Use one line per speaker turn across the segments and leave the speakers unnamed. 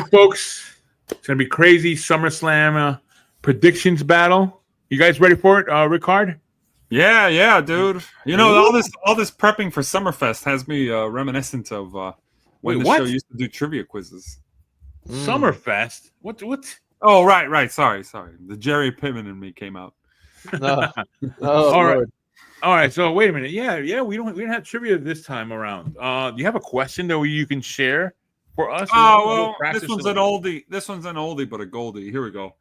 folks. It's going to be crazy SummerSlam predictions battle. You guys ready for it, Ric-Hard?
Yeah, dude. You know, all this prepping for Summerfest has me reminiscent of when the show used to do trivia quizzes.
Summerfest? What?
Oh, right. Sorry. The Jerry Pittman in me came out.
No.
All right. So wait a minute. Yeah. We don't have trivia this time around. Do you have a question that you can share for us?
Oh well, this one's an oldie. This one's an oldie, but a goldie. Here we go.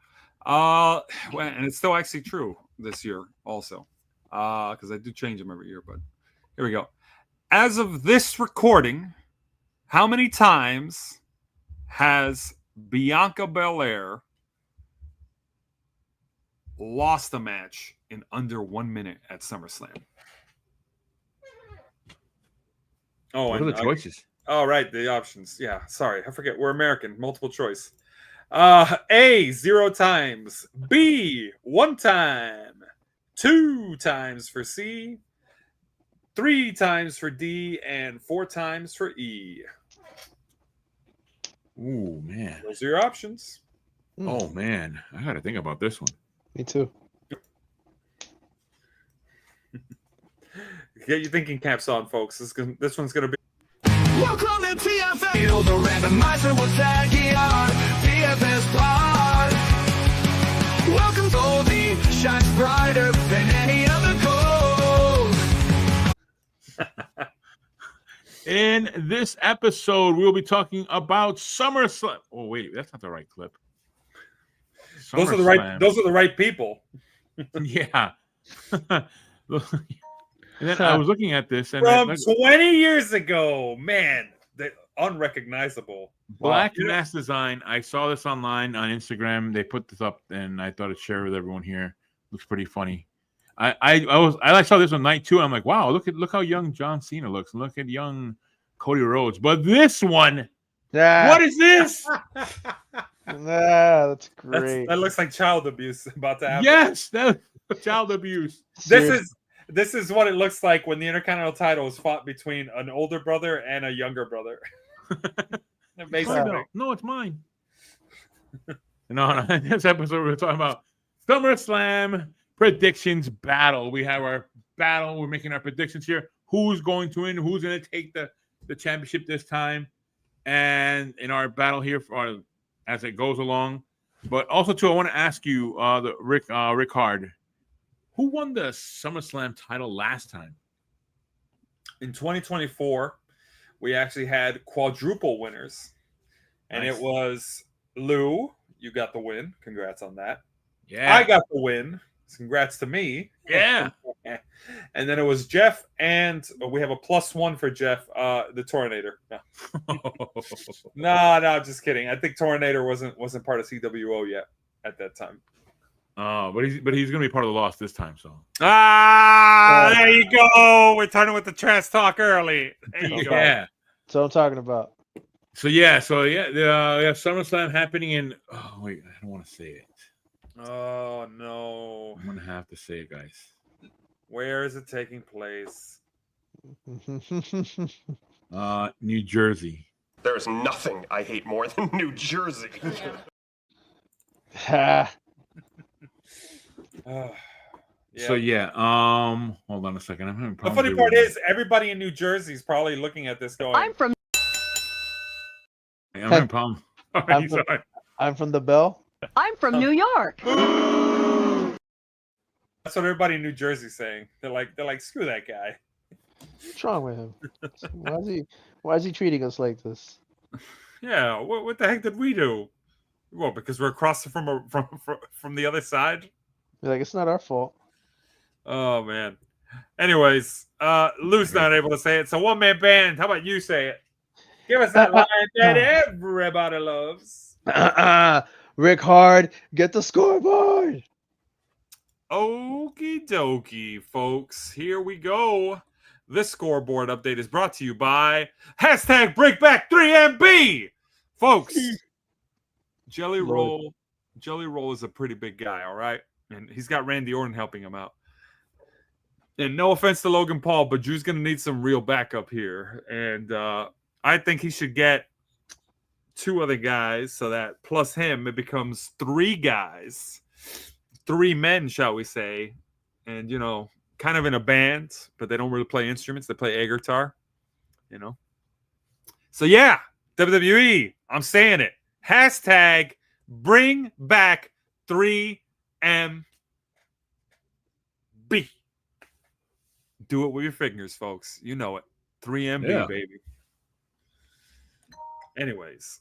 And it's still actually true this year also, because I do change them every year. But here we go. As of this recording, how many times has Bianca Belair lost a match in under 1 minute at SummerSlam?
Oh, what are the choices?
Oh, right, the options. Yeah, sorry, I forget. We're American. Multiple choice. A, 0 times. B, 1 time. 2 times for C. 3 times for D, and 4 times for E.
Ooh, man.
Those are your options.
Oh, man. I got to think about this one.
Me too.
Get your thinking caps on, folks. This one's going to be.
Welcome to TFS. The randomizer will tag you on TFS Pod. Welcome to the shines brighter than any other gold.
In this episode, we'll be talking about SummerSlam. Oh, wait, that's not the right clip.
Those are the right people.
Yeah. And then I was looking at this and
from 20 years ago, man, they're unrecognizable.
Black mask design. I saw this online on Instagram. They put this up, and I thought I'd share with everyone here. Looks pretty funny. I saw this on night 2. I'm like, wow, look how young John Cena looks. Look at young Cody Rhodes. But this one, what is this?
That's great.
That looks like child abuse about to happen.
Yes, that's child abuse.
This is what it looks like when the Intercontinental title is fought between an older brother and a younger brother.
No, it's mine. No, in this episode we're talking about SummerSlam predictions battle. We have our battle. We're making our predictions here. Who's going to win? Who's going to take the championship this time? And in our battle here as it goes along. But also, too, I want to ask you, Ric-Hard, who won the SummerSlam title last time?
In 2024, we actually had quadruple winners. And It was Lou. You got the win. Congrats on that.
Yeah.
I got the win. Congrats to me.
Yeah.
And then it was Jeff, and we have a +1 for Jeff, the Tornator. No, just kidding. I think Tornator wasn't part of CWO yet at that time.
Oh, but he's going to be part of the loss this time. So
there you go. We're turning with the trash talk early. There you go.
Yeah,
That's what I'm talking about.
So we have SummerSlam happening in. Oh wait, I don't want to say it.
Oh no!
I'm gonna have to say it, guys.
Where is it taking place?
New Jersey.
There's nothing I hate more than New Jersey.
So hold on a second. I'm having
the funny part is everybody in New Jersey is probably looking at this going,
I'm having a problem.
I'm from the Bell.
I'm from New York.
That's what everybody in New Jersey's saying. They're like, screw that guy.
What's wrong with him? Why is he treating us like this?
Yeah, what the heck did we do? Well, because we're across from the other side.
You're like, it's not our fault.
Oh man. Anyways, Lou's not able to say it. So one-man band. How about you say it? Give us that line that everybody loves.
Ric-Hard, get the scoreboard.
Okie dokie, folks. Here we go. This scoreboard update is brought to you by #BreakBack3MB. Folks, Jelly Roll is a pretty big guy, all right? And he's got Randy Orton helping him out. And no offense to Logan Paul, but Drew's going to need some real backup here. And I think he should get 2 other guys, so that plus him, it becomes 3 guys. 3 men, shall we say. And, you know, kind of in a band, but they don't really play instruments. They play air guitar, you know. So, yeah, WWE, I'm saying it. Hashtag bring back 3MB. Do it with your fingers, folks. You know it. 3MB,
Yeah.
baby. Anyways.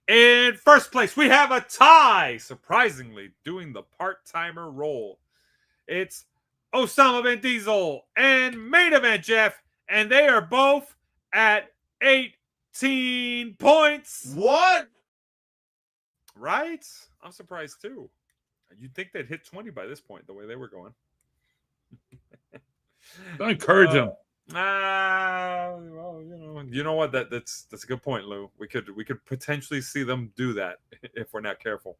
In first place, we have a tie, surprisingly, doing the part-timer role. It's Osama bin Diesel and Main Event Jeff, and they are both at 18 points.
What?
Right? I'm surprised, too. You'd think they'd hit 20 by this point, the way they were going.
Don't encourage him.
Well, you know what? That's a good point, Lou. We could potentially see them do that if we're not careful.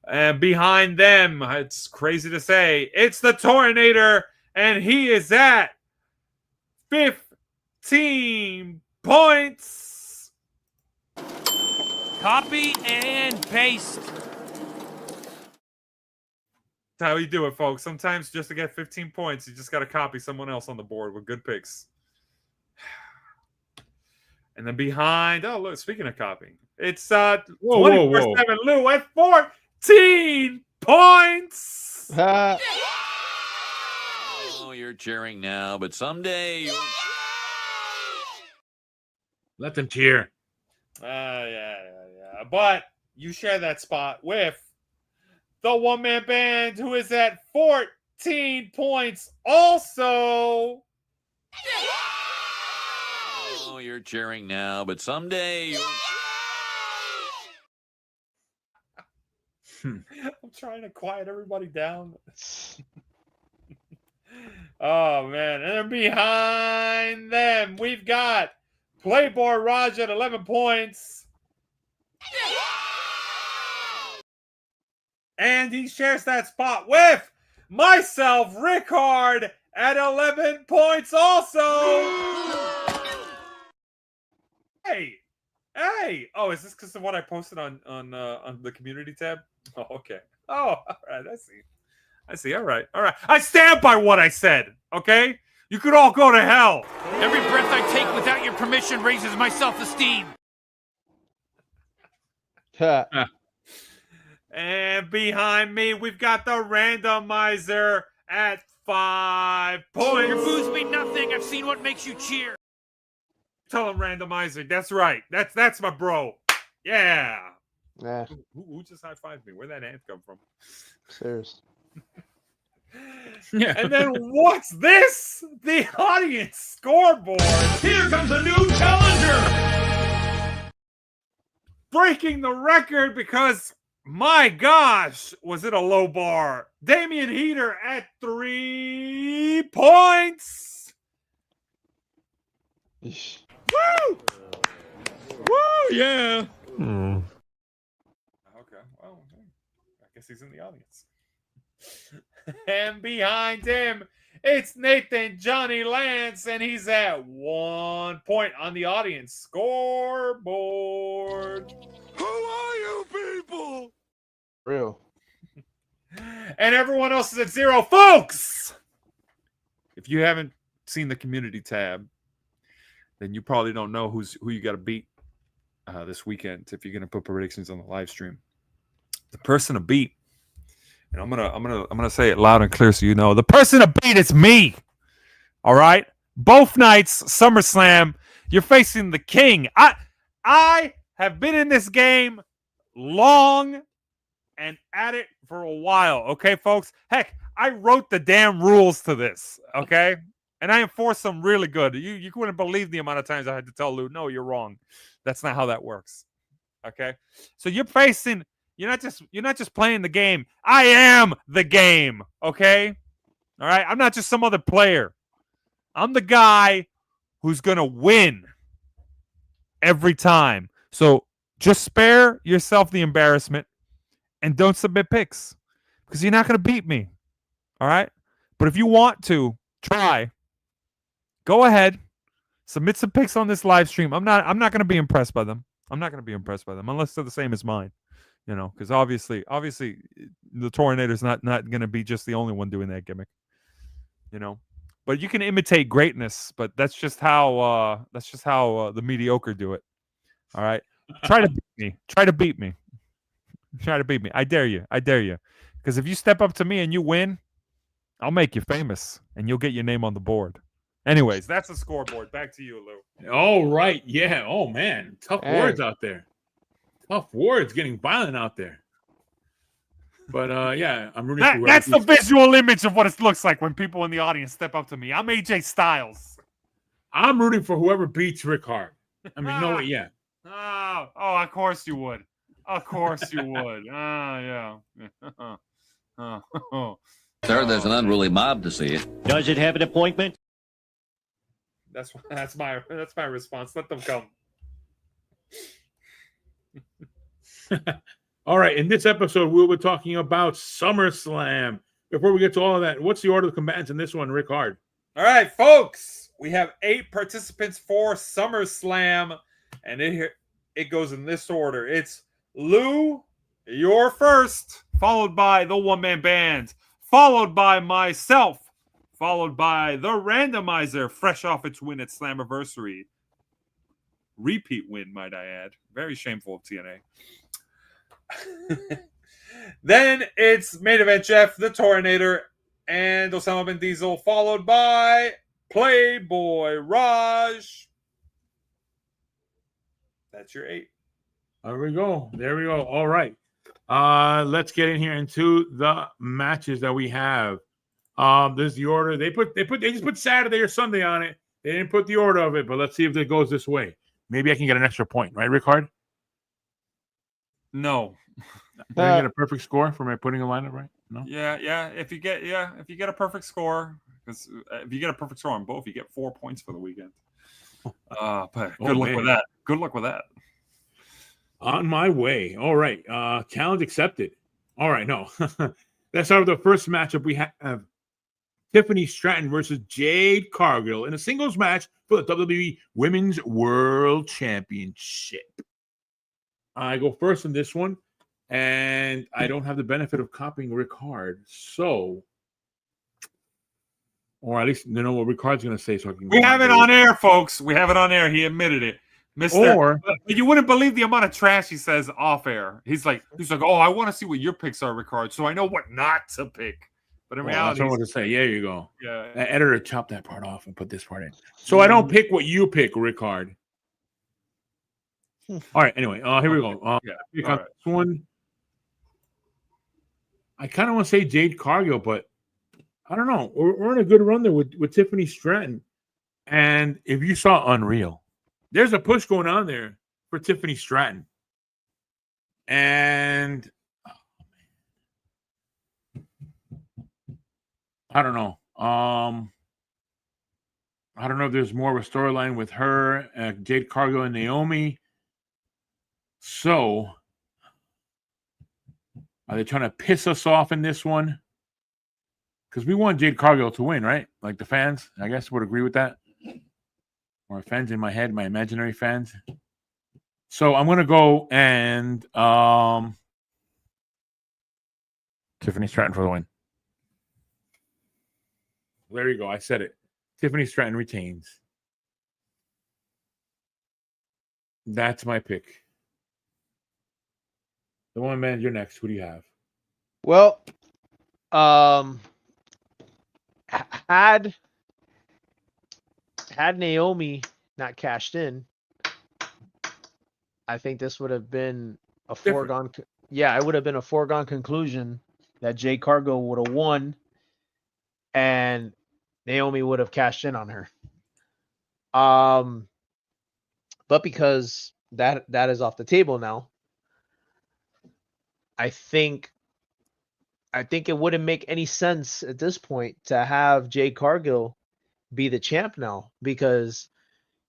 And behind them, it's crazy to say, it's the Tornator, and he is at 15 points.
Copy and paste.
That's how you do it, folks. Sometimes just to get 15 points, you just got to copy someone else on the board with good picks. And then behind, oh, look, speaking of copying, it's 24/7 Lou at 14 points.
Oh, you're cheering now, but someday
Let them cheer.
Yeah. But you share that spot with the one-man band, who is at 14 points also.
Oh, you're cheering now, but someday
I'm trying to quiet everybody down. Oh, man. And then behind them, we've got Playboy Raj at 11 points. And he shares that spot with myself, Ric-Hard, at 11 points also. Hey. Oh, is this because of what I posted on the community tab? Oh, okay. Oh, all right. I see. All right. I stand by what I said. Okay. You could all go to hell.
every breath I take without your permission raises my self-esteem.
And behind me, we've got the randomizer at 5 points.
Your booze mean nothing. I've seen what makes you cheer.
Tell him randomizer. That's right. That's my bro. Yeah.
Nah,
Who just high-fived me? Where'd that ant come from?
serious.
Yeah.
And then what's this? The audience scoreboard.
Here comes a new challenger!
Breaking the record because, my gosh, was it a low bar? Damian Heater at 3 points.
Eesh.
Woo!
Yeah.
Okay, well, I guess he's in the audience. And behind him, it's Nathan Johnny Lance, and he's at 1 point on the audience scoreboard.
Who are you people?
Real.
And everyone else is at 0. Folks, if you haven't seen the community tab, then you probably don't know who you got to beat this weekend if you're going to put predictions on the live stream. The person to beat, and I'm gonna say it loud and clear so you know, the person to beat is me. All right, both nights SummerSlam, you're facing the King. I have been in this game long and at it for a while. Okay, folks. Heck, I wrote the damn rules to this. Okay. And I enforced them really good. You couldn't believe the amount of times I had to tell Lou, no, you're wrong. That's not how that works. Okay. So you're not just playing the game. I am the game. Okay. All right. I'm not just some other player. I'm the guy who's gonna win every time. So just spare yourself the embarrassment and don't submit picks because you're not gonna beat me. All right. But if you want to try, go ahead, submit some picks on this live stream. I'm not going to be impressed by them. I'm not going to be impressed by them unless they're the same as mine. Because obviously, the Tornado's not going to be just the only one doing that gimmick. But you can imitate greatness, but that's just how the mediocre do it. All right, try to beat me. Try to beat me. Try to beat me. I dare you. Because if you step up to me and you win, I'll make you famous, and you'll get your name on the board. Anyways, that's the scoreboard. Back to you, Lou.
All right. Yeah. Oh, man. Tough words out there. Tough words getting violent out there. But, yeah, I'm rooting for
That's the visual image of what it looks like when people in the audience step up to me. I'm AJ Styles.
I'm rooting for whoever beats Ric-Hard. I mean, no, yeah.
Oh, of course you would. Of course you would. Yeah.
Sir, there's an unruly mob to see it.
Does it have an appointment?
That's my response. Let them come.
All right. In this episode, we'll be talking about SummerSlam. Before we get to all of that, what's the order of the combatants in this one, Ric-Hard?
All right, folks. We have 8 participants for SummerSlam, and it goes in this order. It's Lou, you're first, followed by the one-man band, followed by myself, followed by the randomizer, fresh off its win at Slammiversary. Repeat win, might I add. Very shameful of TNA. Then it's main event Jeff, the Tornator, and Osama bin Diesel, followed by Playboy Raj. That's your 8.
There we go. All right. Let's get in here into the matches that we have. This is the order. They just put Saturday or Sunday on it. They didn't put the order of it, but let's see if it goes this way. Maybe I can get an extra point, right, Ric-Hard?
No.
Did I get a perfect score for my putting a lineup right? No.
Yeah. If you get a perfect score, because if you get a perfect score on both, you get 4 points for the weekend. But good luck with that. Good luck with that.
On my way. All right. Challenge accepted. All right. No. Let's start with the first matchup. We have Tiffany Stratton versus Jade Cargill in a singles match for the WWE Women's World Championship. I go first in this one, and I don't have the benefit of copying Ric-Hard, so, or at least you know what Ric-Hard's going to say. So I can.
We have it on air, folks. We have it on air. He admitted it, Mister.
Or
you wouldn't believe the amount of trash he says off air. He's like, oh, I want to see what your picks are, Ric-Hard, so I know what not to pick. But in reality,
that's what I want to say. Yeah, you go.
Yeah,
the editor chopped that part off and put this part in, so I don't pick what you pick, Ric-Hard. All right. Anyway, here we go. This one. I kind of want to say Jade Cargill, but I don't know. We're in a good run there with Tiffany Stratton. And if you saw Unreal, there's a push going on there for Tiffany Stratton. And I don't know. I don't know if there's more of a storyline with her, Jade Cargill and Naomi. So, are they trying to piss us off in this one? Because we want Jade Cargill to win, right? Like the fans, I guess, would agree with that. Or fans in my head, my imaginary fans. So I'm going to go and Tiffany Stratton for the win. There you go. I said it. Tiffany Stratton retains. That's my pick. The one man, you're next. Who do you have?
Well, had Naomi not cashed in, I think this would have been a foregone. Yeah, it would have been a foregone conclusion that Jade Cargill would have won, and Naomi would have cashed in on her. But because that is off the table now, I think it wouldn't make any sense at this point to have Jade Cargill be the champ now, because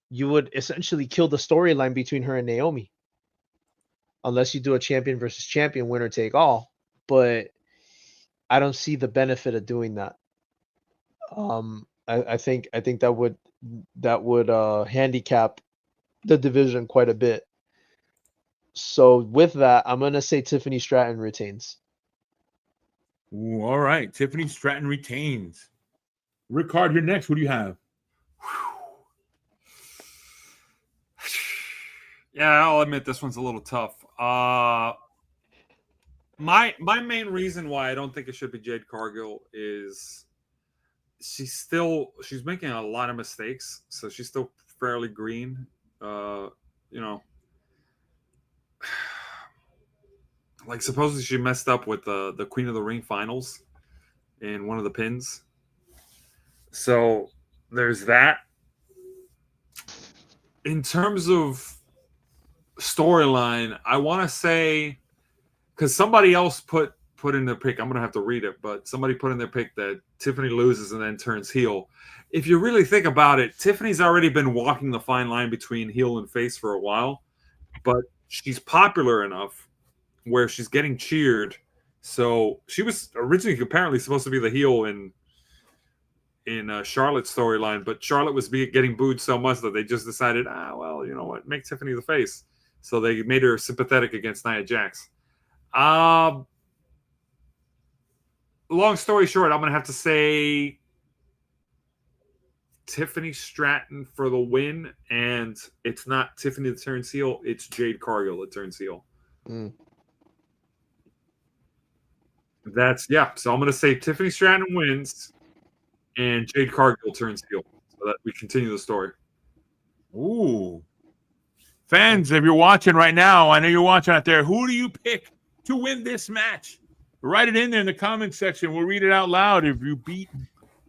you would essentially kill the storyline between her and Naomi, unless you do a champion versus champion, winner take all. But I don't see the benefit of doing that. I think that would handicap the division quite a bit. So with that, I'm gonna say Tiffany Stratton retains.
Ooh, all right. Tiffany Stratton retains. Ric-Hard, you're next. What do you have?
Yeah, I'll admit this one's a little tough. My main reason why I don't think it should be Jade Cargill is she's making a lot of mistakes, so she's still fairly green. Like supposedly she messed up with the Queen of the Ring finals in one of the pins. So there's that. In terms of storyline, I want to say, because somebody else put in their pick, I'm gonna have to read it, but somebody put in their pick that Tiffany loses and then turns heel. If you really think about it, Tiffany's already been walking the fine line between heel and face for a while, but she's popular enough where she's getting cheered. So she was originally apparently supposed to be the heel in Charlotte's storyline, but Charlotte was getting booed so much that they just decided, well, you know what, make Tiffany the face. So they made her sympathetic against Nia Jax. Long story short, I'm going to have to say Tiffany Stratton for the win, and it's not Tiffany that turns heel, it's Jade Cargill that turns heel.
Mm.
So I'm going to say Tiffany Stratton wins and Jade Cargill turns heel so that we continue the story.
Ooh. Fans, if you're watching right now, I know you're watching out there, who do you pick to win this match? Write it in there in the comment section. We'll read it out loud. If you beat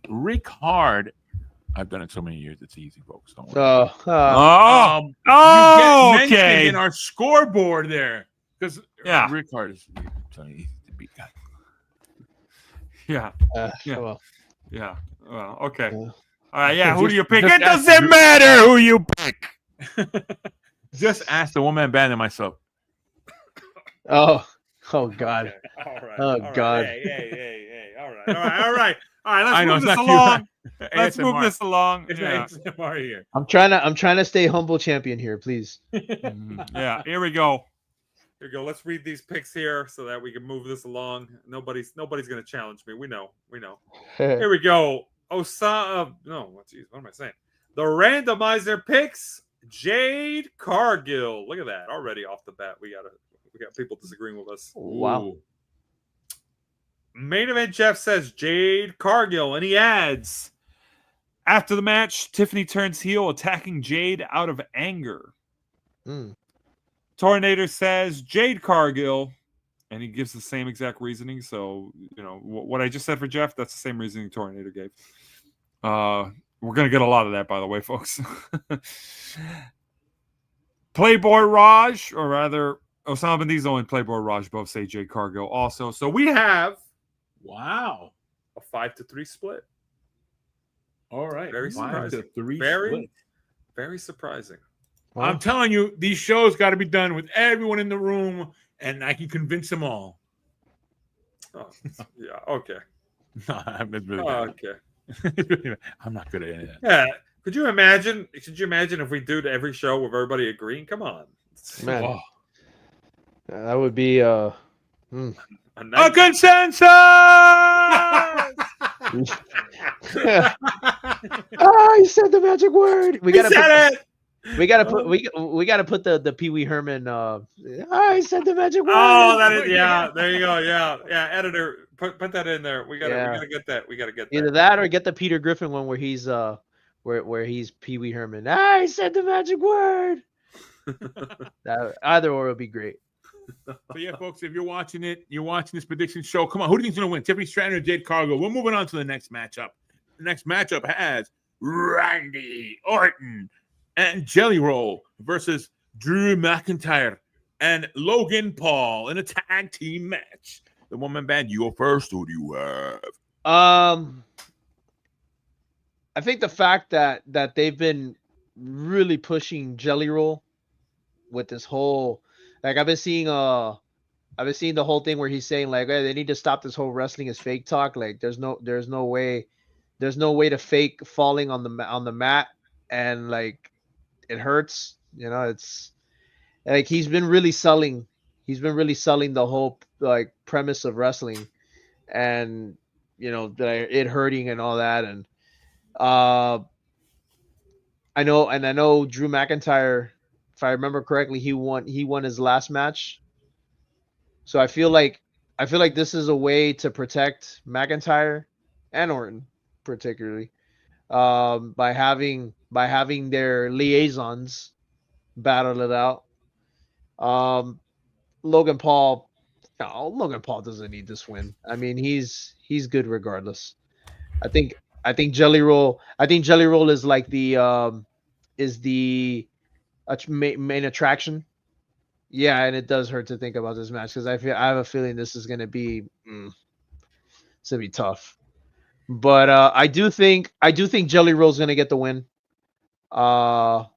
Ric-Hard, I've done it so many years, it's easy, folks. Don't worry. You get mentioned in our scoreboard there. Because Ric-Hard is easy to beat.
Yeah.
Well,
Yeah. Well, okay.
Yeah.
All right. Yeah. Who do you pick?
just
It doesn't matter who you pick.
Just ask the one-man band and myself.
oh God.
Okay. All right.
Oh,
All
God.
Right. Hey. All right. Let's
I know,
move
it's
this
not
along.
cute.
Let's move
ASMR.
this along.
It's
Yeah.
ASMR here.
I'm trying to stay humble champion here, please.
Yeah. Here we go. Let's read these picks here so that we can move this along. Nobody's gonna challenge me. We know. Here we go. What am I saying? The randomizer picks Jade Cargill. Look at that. Already off the bat, we got people disagreeing with us.
Wow.
Ooh.
Main event Jeff says Jade Cargill, and he adds, after the match, Tiffany turns heel, attacking Jade out of anger.
Mm.
Tornator says Jade Cargill, and he gives the same exact reasoning. So, what I just said for Jeff, that's the same reasoning Tornator gave. We're going to get a lot of that, by the way, folks. Playboy Raj, or rather, Osama Bin Diesel and Playboy Raj both say Jade Cargill also. So we have
Wow.
a 5-3 split.
All right.
Very surprising.
5-3
Very,
split.
very surprising.
I'm telling you, these shows got to be done with everyone in the room, and I can convince them all.
Oh, yeah. Okay.
No, I'm really bad.
Okay.
I'm not good at any of that.
Yeah. Could you imagine if we do to every show with everybody agreeing? Come on.
Man,
Oh.
that would be
A
A consensus!
he said the magic word. We gotta put the Pee Wee Herman. I said the magic word.
Oh, that is There you go. Yeah. Editor, put that in there. We gotta get that. We gotta get that.
Either that or get the Peter Griffin one where he's where he's Pee Wee Herman. I said the magic word. Either or would be great.
So yeah, folks, if you're watching this prediction show, come on, who do you think's gonna win? Tiffany Stratton or Jade Cargill? We're moving on to the next matchup. The next matchup has Randy Orton and Jelly Roll versus Drew McIntyre and Logan Paul in a tag team match. The woman band, you go first. Who do you have?
I think the fact that they've been really pushing Jelly Roll with this whole, like, I've been seeing the whole thing where he's saying like, hey, they need to stop this whole wrestling is fake talk. Like, there's no way to fake falling on the mat and like it hurts. Like he's been really selling. He's been really selling the whole like premise of wrestling, and it hurting and all that. And I know Drew McIntyre, if I remember correctly, he won his last match. So I feel like this is a way to protect McIntyre and Orton particularly, by having their liaisons battle it out. Logan Paul, no, Logan Paul doesn't need this win. I mean, he's good regardless. I think Jelly Roll is like the main attraction. Yeah, and it does hurt to think about this match because I have a feeling this is gonna be it's gonna be tough. But I do think Jelly Roll's gonna get the win. Well,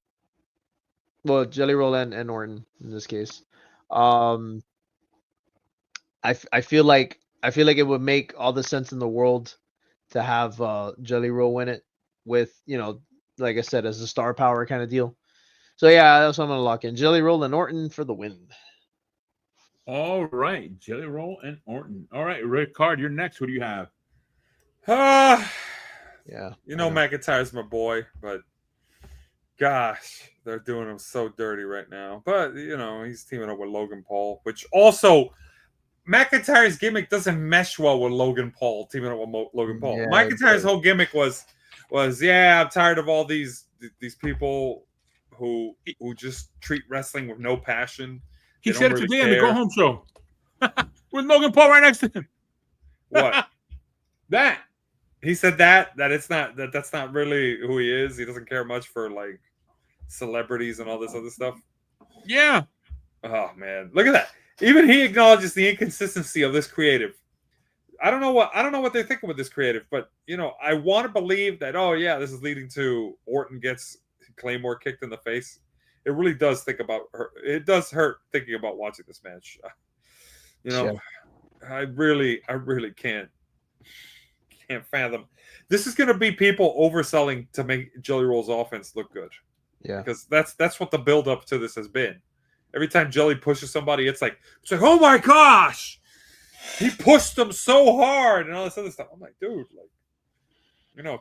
Jelly Roll and Orton in this case. I feel like it would make all the sense in the world to have Jelly Roll win it with, like I said, as a star power kind of deal. So yeah, that's what I'm gonna lock in. Jelly Roll and Orton for the win.
All right, Jelly Roll and Orton. All right, Ric-Hard, you're next. Who do you have?
Yeah.
McIntyre's my boy, but gosh, they're doing him so dirty right now. But he's teaming up with Logan Paul, which also McIntyre's gimmick doesn't mesh well with Logan Paul teaming up with Logan Paul.
Yeah,
McIntyre's whole gimmick was I'm tired of all these people who just treat wrestling with no passion.
He said it today on the Go Home show with Logan Paul right next to him.
What?
That
he said that it's not that's not really who he is. He doesn't care much for like celebrities and all this other stuff.
Yeah.
Oh man, look at that. Even he acknowledges the inconsistency of this creative. I don't know what they're thinking with this creative, but I want to believe that. Oh yeah, this is leading to Orton gets Claymore kicked in the face. It really does It does hurt thinking about watching this match.
Yeah.
I really can't fathom. This is going to be people overselling to make Jelly Roll's offense look good.
Yeah,
because that's what the build up to this has been. Every time Jelly pushes somebody, it's like, oh my gosh, he pushed them so hard and all this other stuff. I'm like, dude,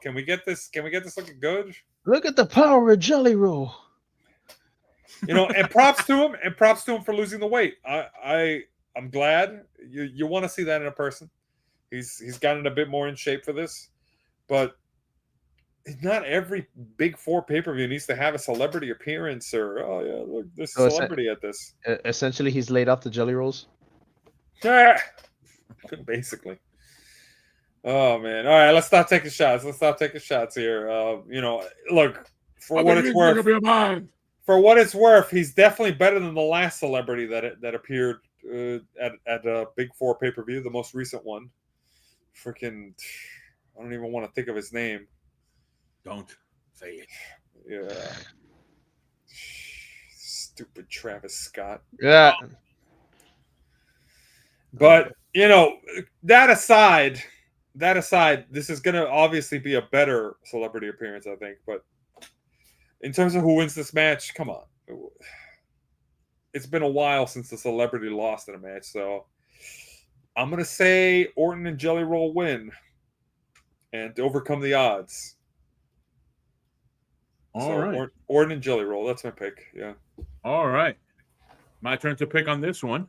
can we get this? Can we get this looking good?
Look at the power of Jelly Roll.
And props to him, for losing the weight. I'm glad you want to see that in a person. He's gotten a bit more in shape for this, but not every Big Four pay-per-view needs to have a celebrity appearance or look, there's a celebrity at this.
Essentially, he's laid off the Jelly Rolls.
Basically. Oh man! All right, let's stop taking shots. Here. Look, for what it's worth, he's definitely better than the last celebrity that appeared at a Big Four pay-per-view, the most recent one. Freaking, I don't even want to think of his name.
Don't say it.
Yeah. Stupid Travis Scott.
Yeah.
But, that aside, this is going to obviously be a better celebrity appearance, I think. But in terms of who wins this match, come on. It's been a while since the celebrity lost in a match, so I'm going to say Orton and Jelly Roll win and overcome the odds.
All right.
Orton and Jelly Roll. That's my pick. Yeah.
All right. My turn to pick on this one.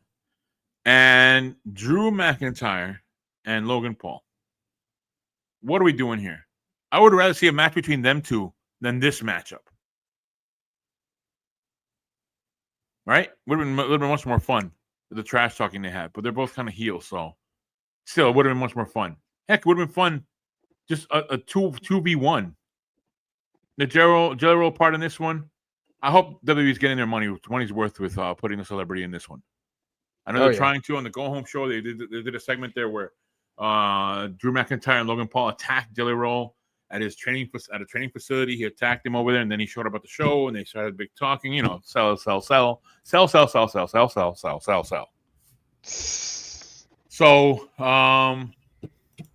And Drew McIntyre and Logan Paul. What are we doing here? I would rather see a match between them two than this matchup. Right? Would have been much more fun with the trash talking they had, but they're both kind of heels, so still, it would have been much more fun. Heck, it would have been fun just a 2v1. The Jelly Roll part in this one, I hope WWE's getting their money's worth with putting a celebrity in this one. I know they're trying to on the Go Home show. They did a segment there where Drew McIntyre and Logan Paul attacked Jelly Roll at a training facility. He attacked him over there, and then he showed up at the show, and they started big talking. Sell. So,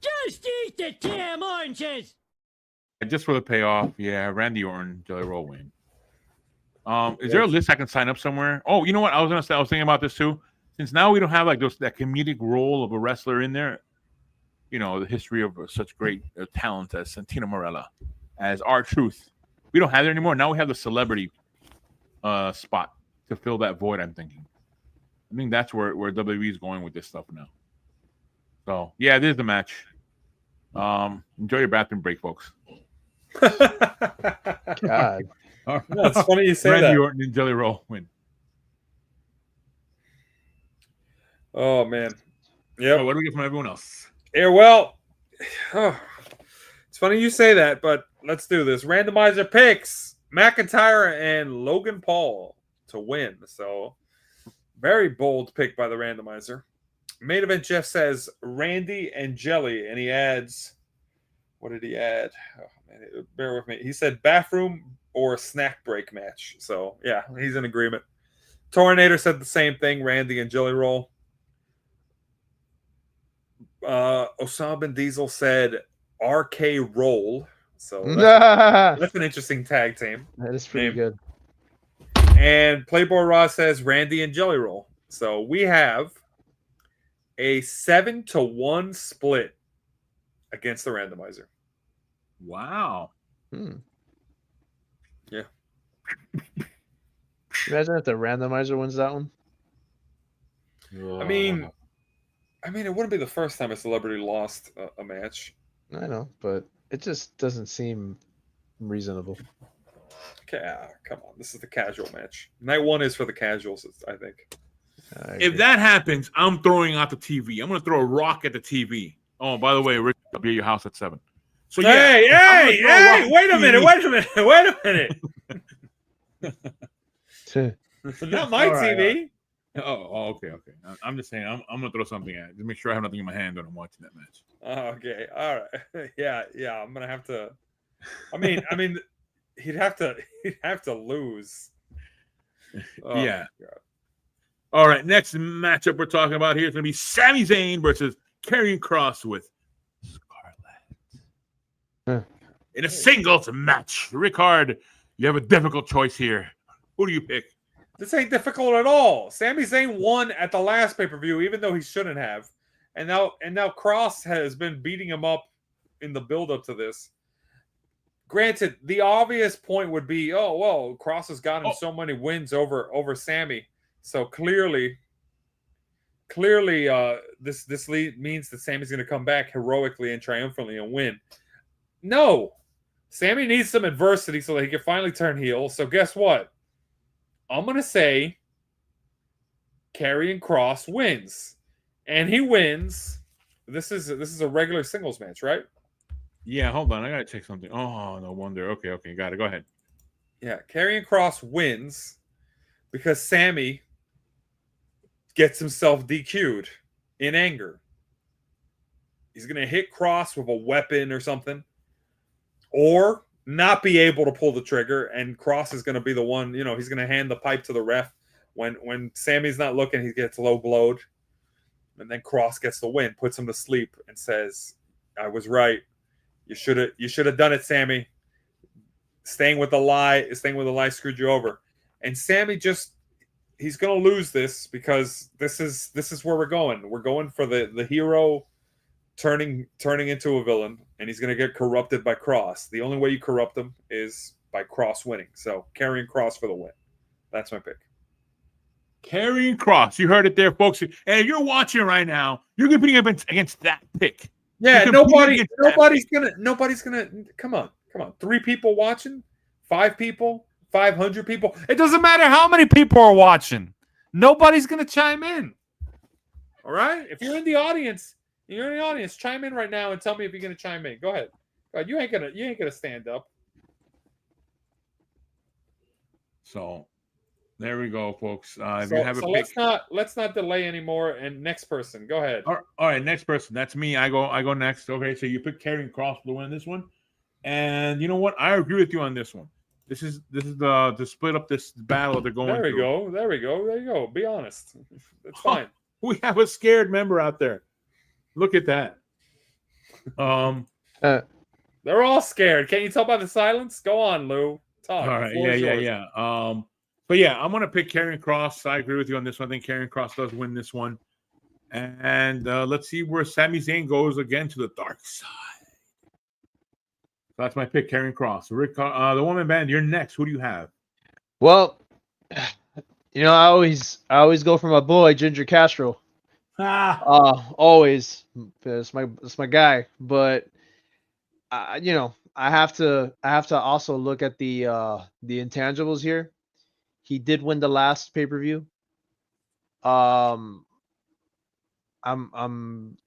Just eat the damn oranges.
just for the payoff, yeah, Randy Orton, Jelly Roll win. Is there a list I can sign up somewhere? Oh, you know what? I was thinking about this too. Since now we don't have like that comedic role of a wrestler in there, you know, the history of such great talent as Santino Marella, as R-Truth. We don't have it anymore. Now we have the celebrity spot to fill that void. I think that's where WWE is going with this stuff now. So yeah, this is the match. Enjoy your bathroom break, folks.
God.
No,
it's funny you say
Randy
that.
Orton and Jelly Roll win.
Oh man. Yeah.
What do we get from everyone else?
Yeah, well, it's funny you say that, but let's do this. Randomizer picks McIntyre and Logan Paul to win. So, very bold pick by the randomizer. Main event, Jeff says Randy and Jelly, and he adds, what did he add? Oh, man, bear with me. He said bathroom or snack break match. So, yeah, he's in agreement. Tornator said the same thing, Randy and Jelly Roll. Osama bin Diesel said RK Roll. So that's an interesting tag team.
That is pretty good.
And Playboy Raw says Randy and Jelly Roll. So we have a 7-1 split against the randomizer.
Wow.
Yeah.
Imagine if the randomizer wins that one.
I mean, it wouldn't be the first time a celebrity lost a match.
I know, but it just doesn't seem reasonable.
Okay, come on. This is the casual match. Night one is for the casuals, I think.
If that happens, I'm throwing out the TV. I'm going to throw a rock at the TV. Oh, by the way, Rick, I'll be at your house at 7. So yeah,
hey! Wait a minute! Not my TV.
Oh, okay. I'm just saying, I'm going to throw something at it. Just make sure I have nothing in my hand when I'm watching that match.
Okay, all right. Yeah. I'm gonna have to. I mean, he'd have to lose. Oh,
yeah. All right, next matchup we're talking about here is going to be Sami Zayn versus Karrion Kross with Scarlett in a singles match. Ric-Hard, you have a difficult choice here. Who do you pick?
This ain't difficult at all. Sami Zayn won at the last pay-per-view, even though he shouldn't have. And now Kross has been beating him up in the build-up to this. Granted, the obvious point would be, oh, well, Kross has gotten so many wins over Sami. So clearly, this lead means that Sami's going to come back heroically and triumphantly and win. No. Sami needs some adversity so that he can finally turn heel. So guess what? I'm going to say Karrion Kross wins. And he wins. This is a regular singles match, right?
Yeah, hold on. I got to check something. Oh, no wonder. Okay. Got it. Go ahead.
Yeah, Karrion Kross wins because Sami gets himself DQ'd in anger. He's going to hit Kross with a weapon or something. Or not be able to pull the trigger, and Kross is going to be the one, he's going to hand the pipe to the ref. When Sami's not looking, he gets low blowed. And then Kross gets the win, puts him to sleep, and says, I was right. You should have done it, Sami. Staying with the lie screwed you over. And Sami he's going to lose this because this is where we're going. We're going for the hero turning into a villain, and he's going to get corrupted by Kross. The only way you corrupt him is by Kross winning. So Karrion Kross for the win. That's my pick.
Karrion Kross. You heard it there, folks. And if you're watching right now, you're competing against that pick.
Yeah, nobody's gonna come on. 3 people watching, 5 people, 500 people. It doesn't matter how many people are watching. Nobody's gonna chime in. All right? If you're in the audience, chime in right now and tell me if you're gonna chime in. Go ahead. You ain't gonna stand up.
So there we go, folks. If you have a pick,
let's not delay anymore. And next person, go ahead.
All right, next person. That's me. I go next. Okay, so you pick Karrion Kross to win this one, and you know what? I agree with you on this one. This is the to split up this battle they're going.
There we go. Be honest. It's fine.
We have a scared member out there. Look at that.
They're all scared. Can't you tell by the silence? Go on, Lou. Talk.
All right. Yeah. But yeah, I'm gonna pick Karrion Kross. I agree with you on this one. I think Karrion Kross does win this one. And let's see where Sami Zayn goes again to the dark side. So that's my pick, Karrion Kross. Rick, the woman band. You're next. Who do you have?
Well, you know, I always go for my boy Ginger Castro. Always. It's my guy. But you know, I have to also look at the intangibles here. He did win the last pay-per-view. I'm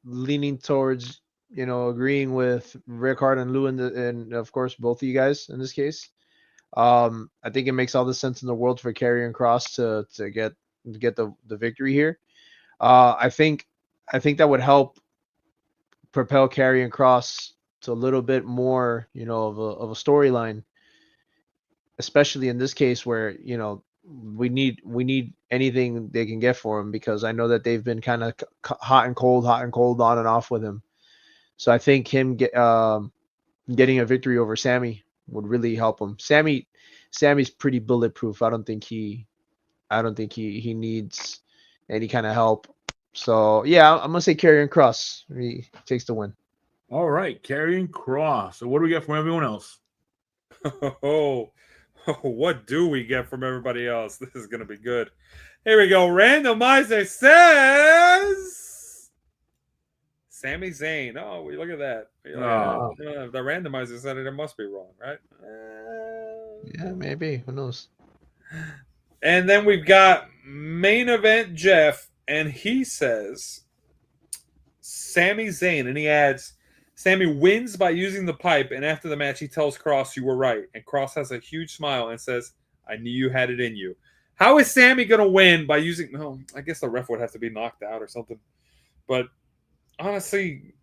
leaning towards, you know, agreeing with Ric-Hard and Lou and of course both of you guys in this case. I think it makes all the sense in the world for Karrion Kross to get the victory here. I think that would help propel Karrion Kross to a little bit more, you know, of a storyline, especially in this case where, you know, we need anything they can get for him, because I know that they've been kind of hot and cold on and off with him. So I think him getting a victory over Sami would really help him. Sammy's pretty bulletproof. I don't think he needs any kind of help. So yeah, I'm gonna say Karrion Kross. He takes the win.
All right, Karrion Kross. So what do we get from everyone else?
Oh, what do we get from everybody else? This is going to be good. Here we go. Randomizer says Sami Zayn. Oh, look at that. The randomizer said it must be wrong, right?
Yeah, maybe. Who knows?
And then we've got main event Jeff, and he says Sami Zayn, and he adds, Sami wins by using the pipe, and after the match, he tells Kross, "You were right." And Kross has a huge smile and says, "I knew you had it in you." How is Sami going to win by using... No, I guess the ref would have to be knocked out or something. But honestly,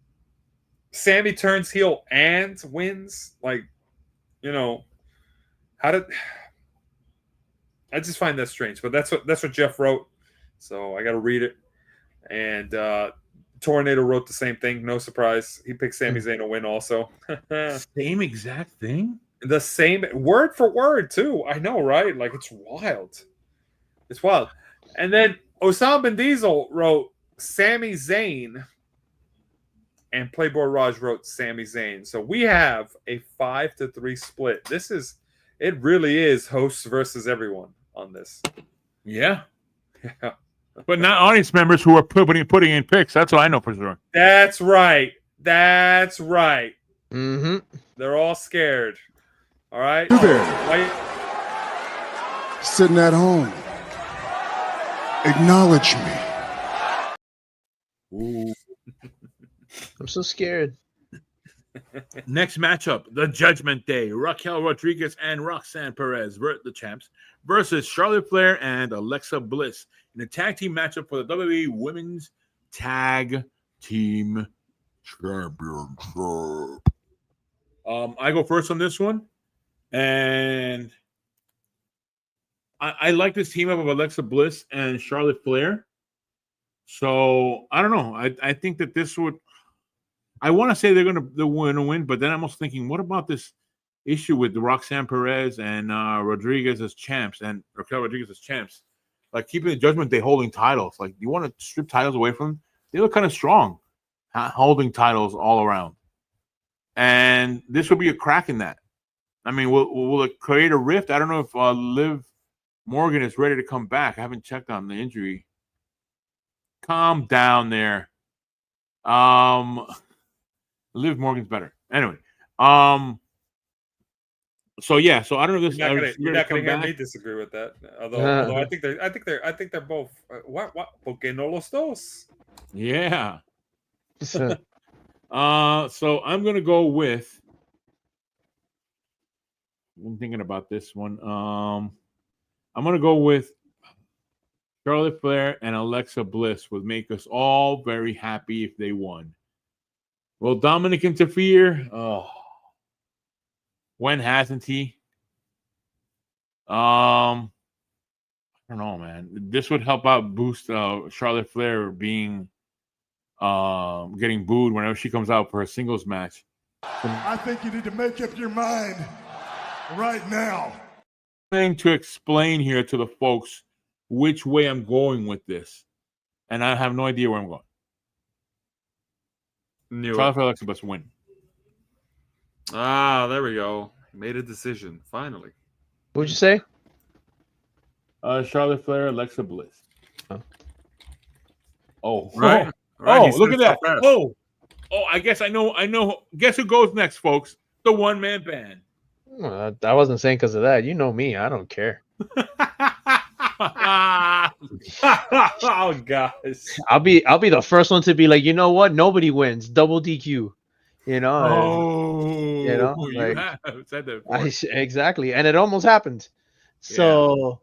Sami turns heel and wins? Like, you know, how did... I just find that strange. But that's what Jeff wrote. So I got to read it. And... Tornado wrote the same thing. No surprise. He picked Sami Zayn to win also.
Same exact thing?
The same word for word, too. I know, right? Like, it's wild. It's wild. And then Osama bin Diesel wrote Sami Zayn, and Playboy Raj wrote Sami Zayn. So we have a 5-3 split. It really is hosts versus everyone on this.
Yeah. Yeah. But not audience members who are putting in picks. That's what I know for sure.
That's right.
Mm-hmm.
They're all scared. All right?
You there. Sitting at home. Acknowledge me.
Ooh.
I'm so scared.
Next matchup, the Judgment Day. Raquel Rodriguez and Roxanne Perez, the champs, versus Charlotte Flair and Alexa Bliss in a tag team matchup for the WWE Women's Tag Team Championship. I go first on this one, and I like this team up of Alexa Bliss and Charlotte Flair. So I don't know. I think that this would. I want to say they're going to win, but then I'm also thinking, what about this issue with the Roxanne Perez and Rodriguez as champs and Raquel Rodriguez as champs? Like keeping the Judgment Day holding titles. Like you want to strip titles away from them? They look kind of strong, holding titles all around. And this would be a crack in that. I mean, will it create a rift? I don't know if Liv Morgan is ready to come back. I haven't checked on the injury. Calm down there. Liv Morgan's better. Anyway, so yeah, so I don't know if this.
You're not going to hear me disagree with that. Although I think they're both. What? Porque no los dos?
Yeah. So I'm gonna go with. I'm thinking about this one. I'm gonna go with Charlotte Flair and Alexa Bliss would make us all very happy if they won. Will Dominic interfere? Oh, when hasn't he? I don't know, man. This would help out boost Charlotte Flair being getting booed whenever she comes out for her singles match.
I think you need to make up your mind right now.
trying to explain here to the folks which way I'm going with this, and I have no idea where I'm going. Charlotte Flair, Alexa Bliss win.
Ah, there we go. Made a decision finally.
What'd you say?
Charlotte Flair, Alexa Bliss. Oh,
Right?
Look at that. Oh, I guess I know. Guess who goes next, folks? The one-man band.
I wasn't saying because of that. You know me. I don't care.
Oh gosh.
I'll be the first one to be like, you know what? Nobody wins. Double DQ. You know.
You have said that before.
Exactly, and it almost happened. So,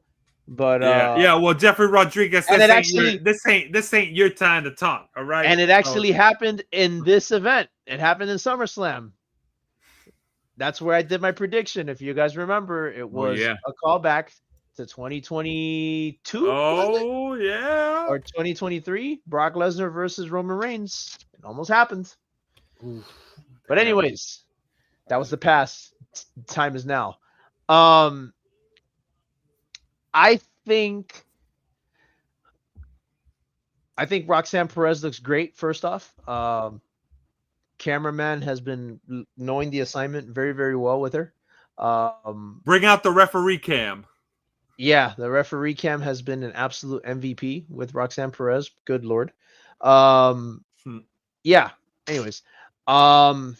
but
yeah. Well, Jeffrey Rodriguez.
And
This ain't your time to talk. All right.
And it actually happened in this event. It happened in SummerSlam. That's where I did my prediction. If you guys remember, it was a callback to 2022.
Oh, yeah.
Or 2023. Brock Lesnar versus Roman Reigns. It almost happened. But anyways, that was the past. Time is now. I think Roxanne Perez looks great, first off. Cameraman has been knowing the assignment very, very well with her.
Bring out the referee cam.
Yeah, the referee cam has been an absolute MVP with Roxanne Perez. Good Lord. Yeah. Anyways. Okay.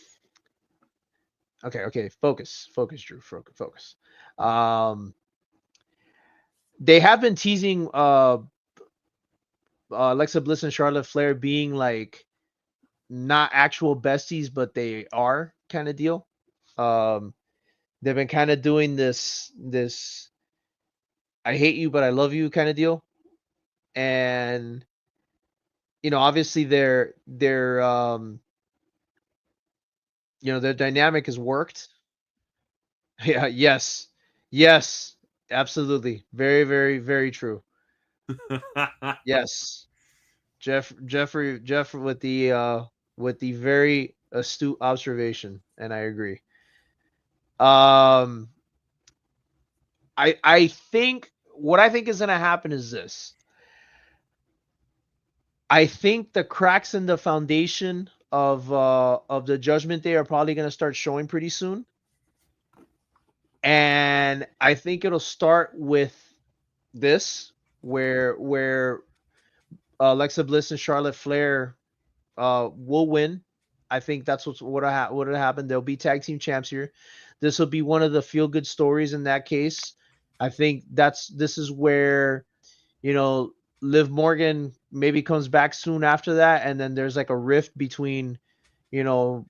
Focus, Drew. Focus. They have been teasing Alexa Bliss and Charlotte Flair being like not actual besties, but they are kind of deal. They've been kind of doing this I hate you, but I love you kind of deal. And obviously their dynamic has worked. Yeah, yes, absolutely. Very, very, very true. Yes. Jeffrey with the very astute observation, and I agree. I think what I think is going to happen is this. I think the cracks in the foundation of the Judgment Day are probably going to start showing pretty soon. And I think it'll start with this, where Alexa Bliss and Charlotte Flair will win. I think that's what'll happen. They'll be tag team champs here. This will be one of the feel good stories in that case. I think this is where, Liv Morgan maybe comes back soon after that, and then there's like a rift between Raquel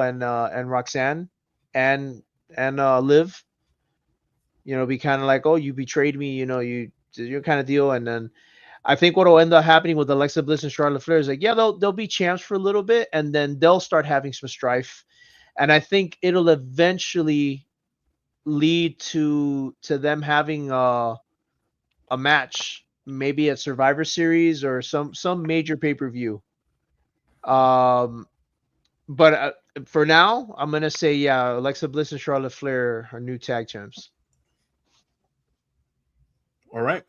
and Roxanne and Liv. Be kind of like, oh, you betrayed me, your kind of deal. And then I think what will end up happening with Alexa Bliss and Charlotte Flair is like, yeah, they'll be champs for a little bit, and then they'll start having some strife. And I think it'll eventually lead to them having a match, maybe at Survivor Series or some major pay-per-view. But for now, I'm gonna say, yeah, Alexa Bliss and Charlotte Flair are new tag champs.
All right.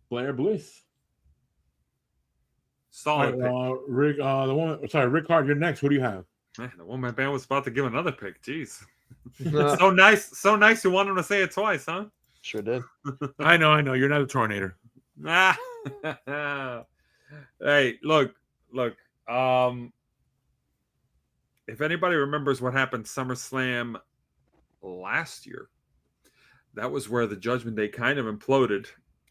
Flair Bliss.
Solid
pick. Ric-Hard, you're next. Who do you have?
Man, the one-man band was about to give another pick. Jeez. So nice you want him to say it twice, huh?
Sure did.
I know. You're not a tornado.
Hey, look. If anybody remembers what happened SummerSlam last year, that was where the Judgment Day kind of imploded,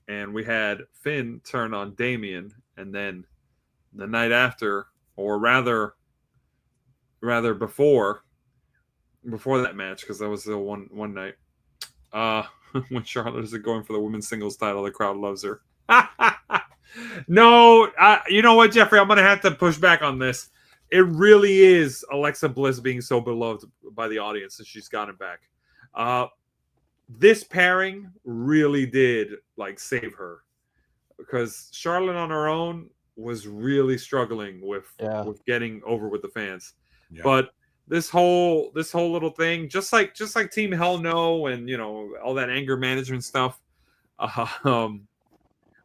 and we had Finn turn on Damian, and then the night after, or rather before that match, because that was the one night, when Charlotte is going for the women's singles title, the crowd loves her. No, you know what, Jeffrey? I'm going to have to push back on this. It really is Alexa Bliss being so beloved by the audience that she's gotten back. This pairing really did save her, because Charlotte on her own was really struggling with getting over with the fans. Yeah. But this whole little thing, just like Team Hell No and all that anger management stuff,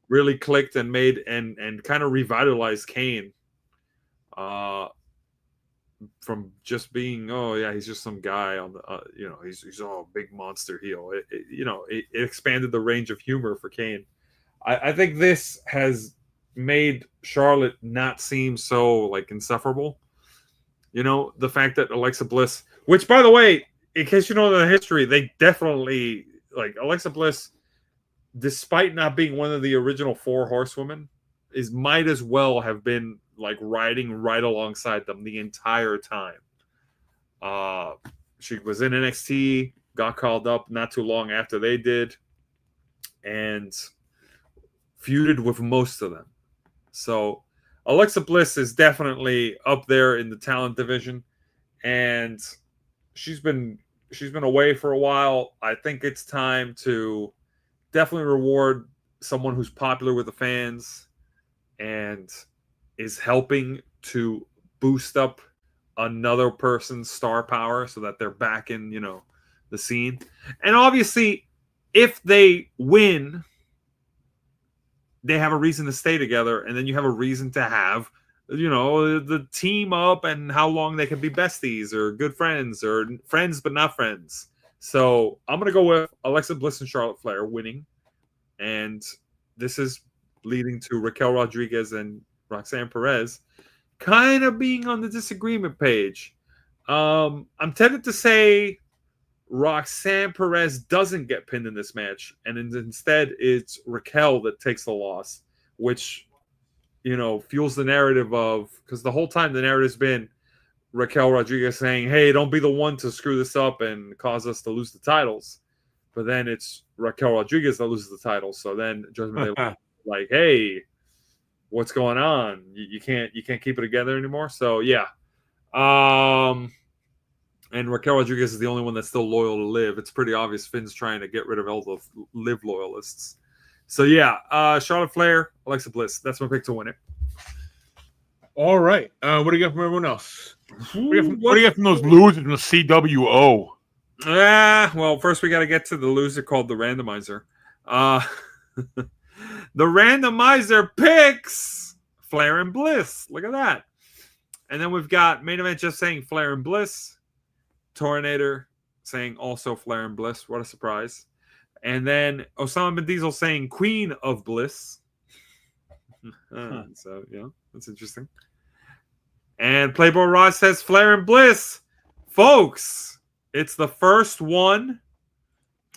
really clicked and made and kind of revitalized Kane. From just being, oh yeah, he's just some guy on the, he's all big monster heel. It expanded the range of humor for Kane. I think this has made Charlotte not seem so like insufferable. The fact that Alexa Bliss, which by the way, in case you know the history, they definitely like Alexa Bliss, despite not being one of the original 4 horsewomen, might as well have been like riding right alongside them the entire time. She was in NXT, got called up not too long after they did, and feuded with most of them. So Alexa Bliss is definitely up there in the talent division, and she's been away for a while. I think it's time to definitely reward someone who's popular with the fans and is helping to boost up another person's star power so that they're back in, the scene. And obviously, if they win, they have a reason to stay together, and then you have a reason to have, the team up and how long they can be besties or good friends or friends but not friends. So I'm going to go with Alexa Bliss and Charlotte Flair winning. And this is leading to Raquel Rodriguez and Roxanne Perez kind of being on the disagreement page. I'm tempted to say Roxanne Perez doesn't get pinned in this match, and instead it's Raquel that takes the loss, which fuels the narrative of, because the whole time the narrative's been Raquel Rodriguez saying, hey, don't be the one to screw this up and cause us to lose the titles. But then it's Raquel Rodriguez that loses the title. So then Judgment Day like, hey, what's going on? You can't keep it together anymore. So yeah. And Raquel Rodriguez is the only one that's still loyal to Liv. It's pretty obvious Finn's trying to get rid of all the Liv loyalists. So yeah, Charlotte Flair, Alexa Bliss. That's my pick to win it.
All right. What do you got from everyone else? What do you get from those losers from the CWO?
Well, first we got to get to the loser called the randomizer. The randomizer picks Flair and Bliss. Look at that. And then we've got main event just saying Flair and Bliss. Tornator saying also Flair and Bliss. What a surprise. And then Osama Bin Diesel saying Queen of Bliss. So, yeah, that's interesting. And Playboy Ross says Flair and Bliss. Folks, it's the first one.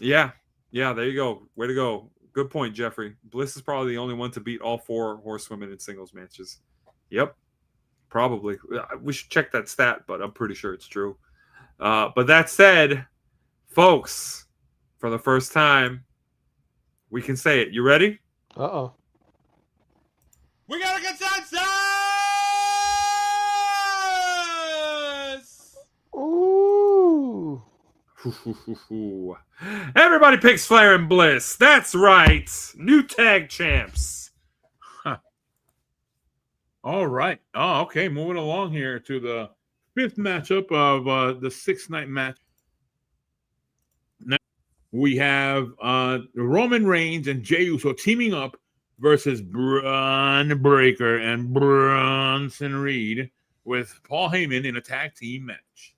Yeah, there you go. Way to go. Good point, Jeffrey. Bliss is probably the only one to beat all 4 horsewomen in singles matches. Yep, probably. We should check that stat, but I'm pretty sure it's true. But that said, folks, for the first time, we can say it. You ready?
Uh-oh.
We got a consensus!
Ooh.
Everybody picks Flair and Bliss. That's right. New tag champs.
All right. Oh, okay. Moving along here to the 5th matchup of the 6-night match. Now we have Roman Reigns and Jey Uso teaming up versus Braun Breaker and Bronson Reed with Paul Heyman in a tag team match.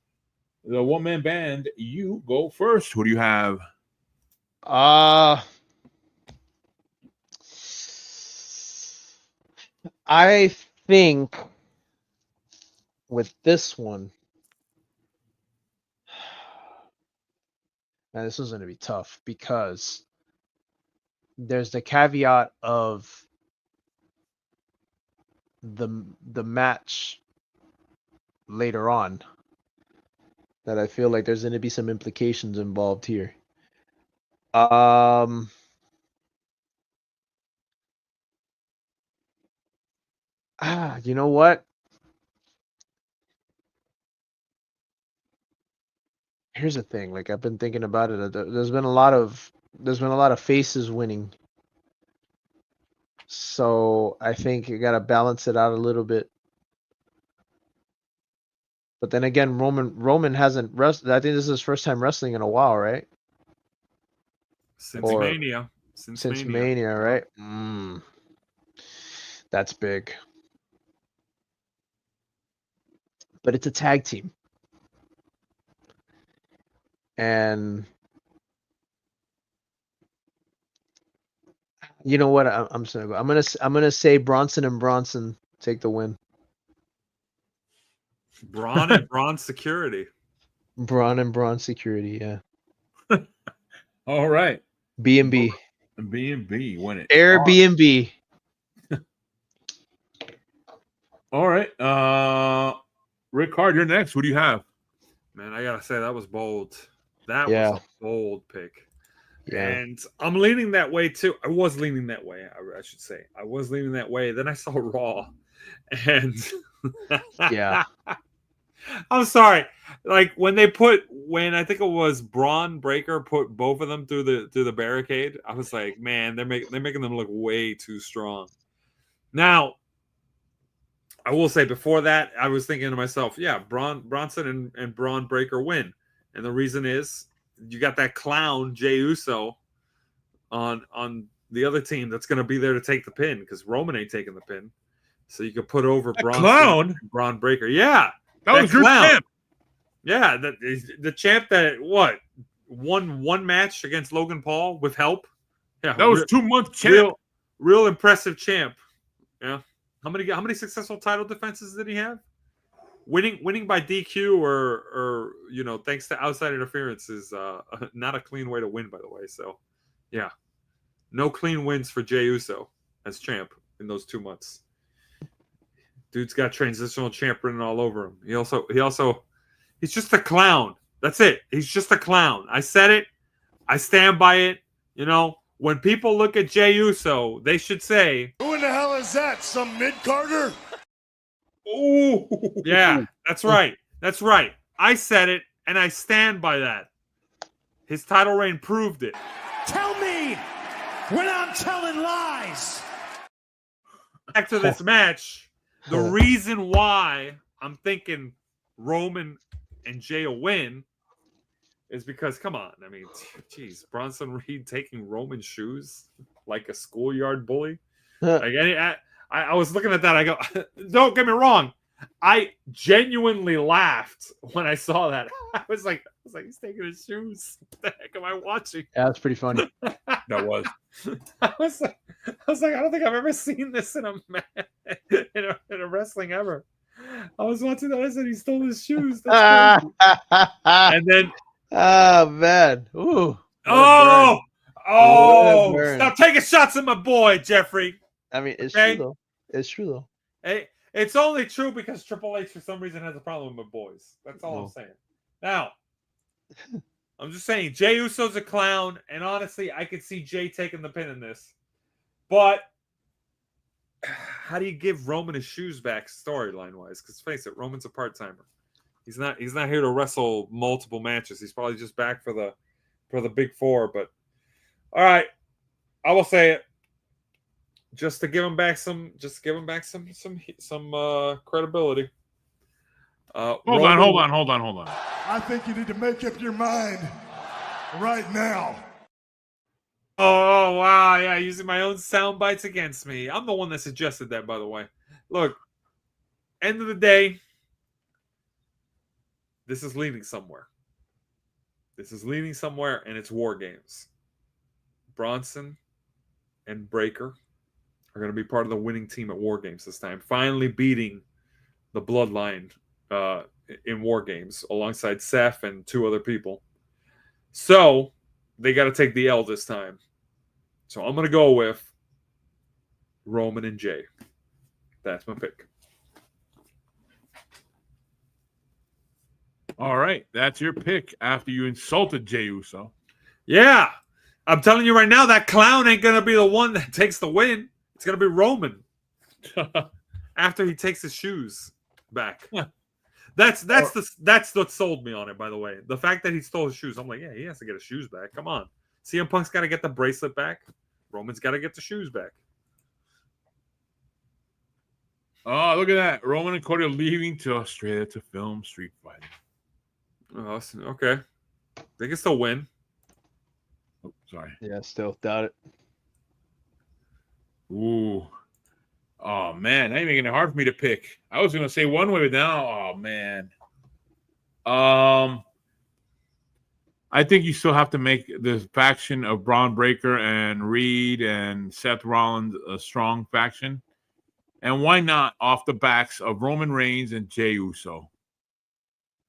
The one-man band, you go first. Who do you have?
I think with this one, now this is going to be tough because there's the caveat of the match later on that I feel like there's going to be some implications involved here. You know what? Here's the thing. Like, I've been thinking about it. There's been a lot of faces winning. So I think you got to balance it out a little bit. But then again, Roman hasn't wrestled. I think this is his first time wrestling in a while, right?
Since
Or-
Mania.
Since Mania, right? That's big. But it's a tag team. And you know what? I'm sorry. I'm gonna say Bronson and Bronson take the win.
Braun and Braun security.
Braun and Braun security, yeah.
All right.
B&B.
B&B win it.
Airbnb.
All right. Ric-Hard, you're next. Who do you have?
Man, I gotta say that was bold. That
Yeah.
was a bold pick.
Yeah.
And I'm leaning that way too. I was leaning that way, I should say. I was leaning that way. Then I saw Raw. And
Yeah.
I'm sorry. Like when I think it was Braun Breaker put both of them through the barricade, I was like, man, they're making them look way too strong. Now, I will say before that, I was thinking to myself, yeah, Bronson and Braun Breaker win. And the reason is you got that clown Jey Uso on the other team that's going to be there to take the pin because Roman ain't taking the pin. So you could put over
Clown
and Braun Breaker. Yeah.
That was your
clown.
champ.
Yeah, the champ that won one match against Logan Paul with help. Yeah,
That was 2 months champ.
Real impressive champ. Yeah. How many successful title defenses did he have? Winning by DQ or thanks to outside interference is not a clean way to win, by the way. So, yeah, no clean wins for Jey Uso as champ in those 2 months. Dude's got transitional champ written all over him. He's just a clown. That's it. He's just a clown. I said it. I stand by it. When people look at Jey Uso, they should say,
Who in the hell is that? Some mid-carder?
Ooh.
yeah, that's right. That's right. I said it, and I stand by that. His title reign proved it.
Tell me when I'm telling lies.
Back to this match, the reason why I'm thinking Roman and Jey will win is because, come on, I mean, geez, Bronson Reed taking Roman's shoes like a schoolyard bully. I was looking at that. I go, don't get me wrong. I genuinely laughed when I saw that. I was like, he's taking his shoes. What the heck am I watching?
Yeah, that's pretty funny.
That was.
I was like, I don't think I've ever seen this in a wrestling ever. I was watching that. I said he stole his shoes. That's crazy. And then,
oh man, ooh.
oh,
burn.
stop taking shots at my boy, Jeffrey.
I mean, it's
Okay.
true though. It's true though.
Hey, it's only true because Triple H for some reason has a problem with boys. That's all I'm saying. Now, I'm just saying Jey Uso's a clown, and honestly, I could see Jey taking the pin in this. But how do you give Roman his shoes back storyline wise? Because face it, Roman's a part timer. He's not here to wrestle multiple matches. He's probably just back for the big four. But all right, I will say it. Just to give him back some credibility.
Hold on.
I think you need to make up your mind right now.
Oh wow, yeah, using my own sound bites against me. I'm the one that suggested that, by the way. Look, end of the day, this is leading somewhere. And it's War Games. Bronson and Breaker are going to be part of the winning team at War Games this time. Finally beating the Bloodline in War Games alongside Seth and 2 other people. So they got to take the L this time. So I'm going to go with Roman and Jey. That's my pick.
All right. That's your pick after you insulted Jey Uso.
Yeah. I'm telling you right now, that clown ain't going to be the one that takes the win. It's going to be Roman after he takes his shoes back. That's what sold me on it, by the way. The fact that he stole his shoes. I'm like, yeah, he has to get his shoes back. Come on. CM Punk's got to get the bracelet back. Roman's got to get the shoes back.
Oh, look at that. Roman and Cody are leaving to Australia to film Street Fighter.
Oh, okay. They can still win.
Oh, sorry.
Yeah, still doubt it.
Ooh. Oh, man. Now you're making it hard for me to pick. I was going to say one way, but now, oh, man. I think you still have to make the faction of Braun Breaker and Reed and Seth Rollins a strong faction. And why not off the backs of Roman Reigns and Jey Uso?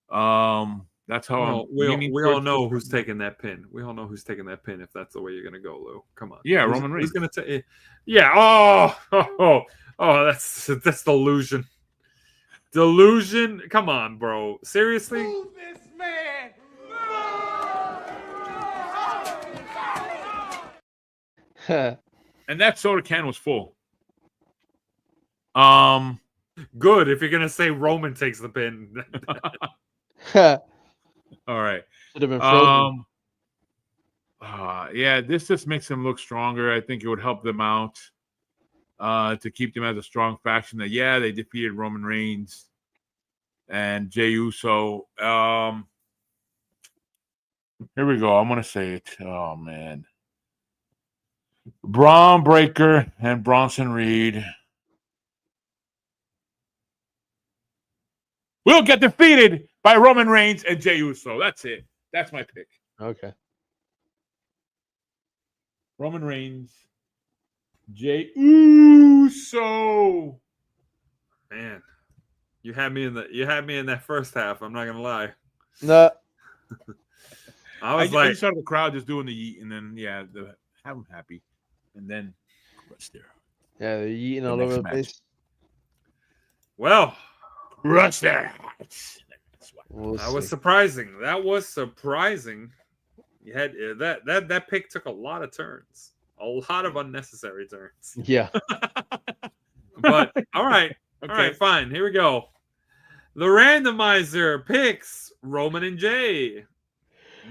That's how
we all know who's taking that pin. We all know who's taking that pin if that's the way you're gonna go, Lou. Come on.
Yeah, Roman Reigns.
Who's gonna take? Yeah. That's delusion. Delusion. Come on, bro. Seriously.
Move this man.
And that soda can was full.
Good if you're gonna say Roman takes the pin.
All right.
Should have been frozen.
Yeah, this just makes them look stronger. I think it would help them out to keep them as a strong faction. That they defeated Roman Reigns and Jey Uso. Here we go. I'm gonna say it. Oh man, Braun Breaker and Bronson Reed will get defeated by Roman Reigns and Jey Uso. That's it. That's my pick.
Okay.
Roman Reigns, Jey Uso.
Man, you had me in that first half. I'm not gonna lie.
No.
I just saw the crowd just doing the yeet, and then have them happy, and then crush their
they're eating all over the place.
Well,
crush their hearts.
That was surprising. You had that pick took a lot of turns, a lot of unnecessary turns.
Yeah.
But all right, all right, fine. Here we go. The randomizer picks Roman and Jey.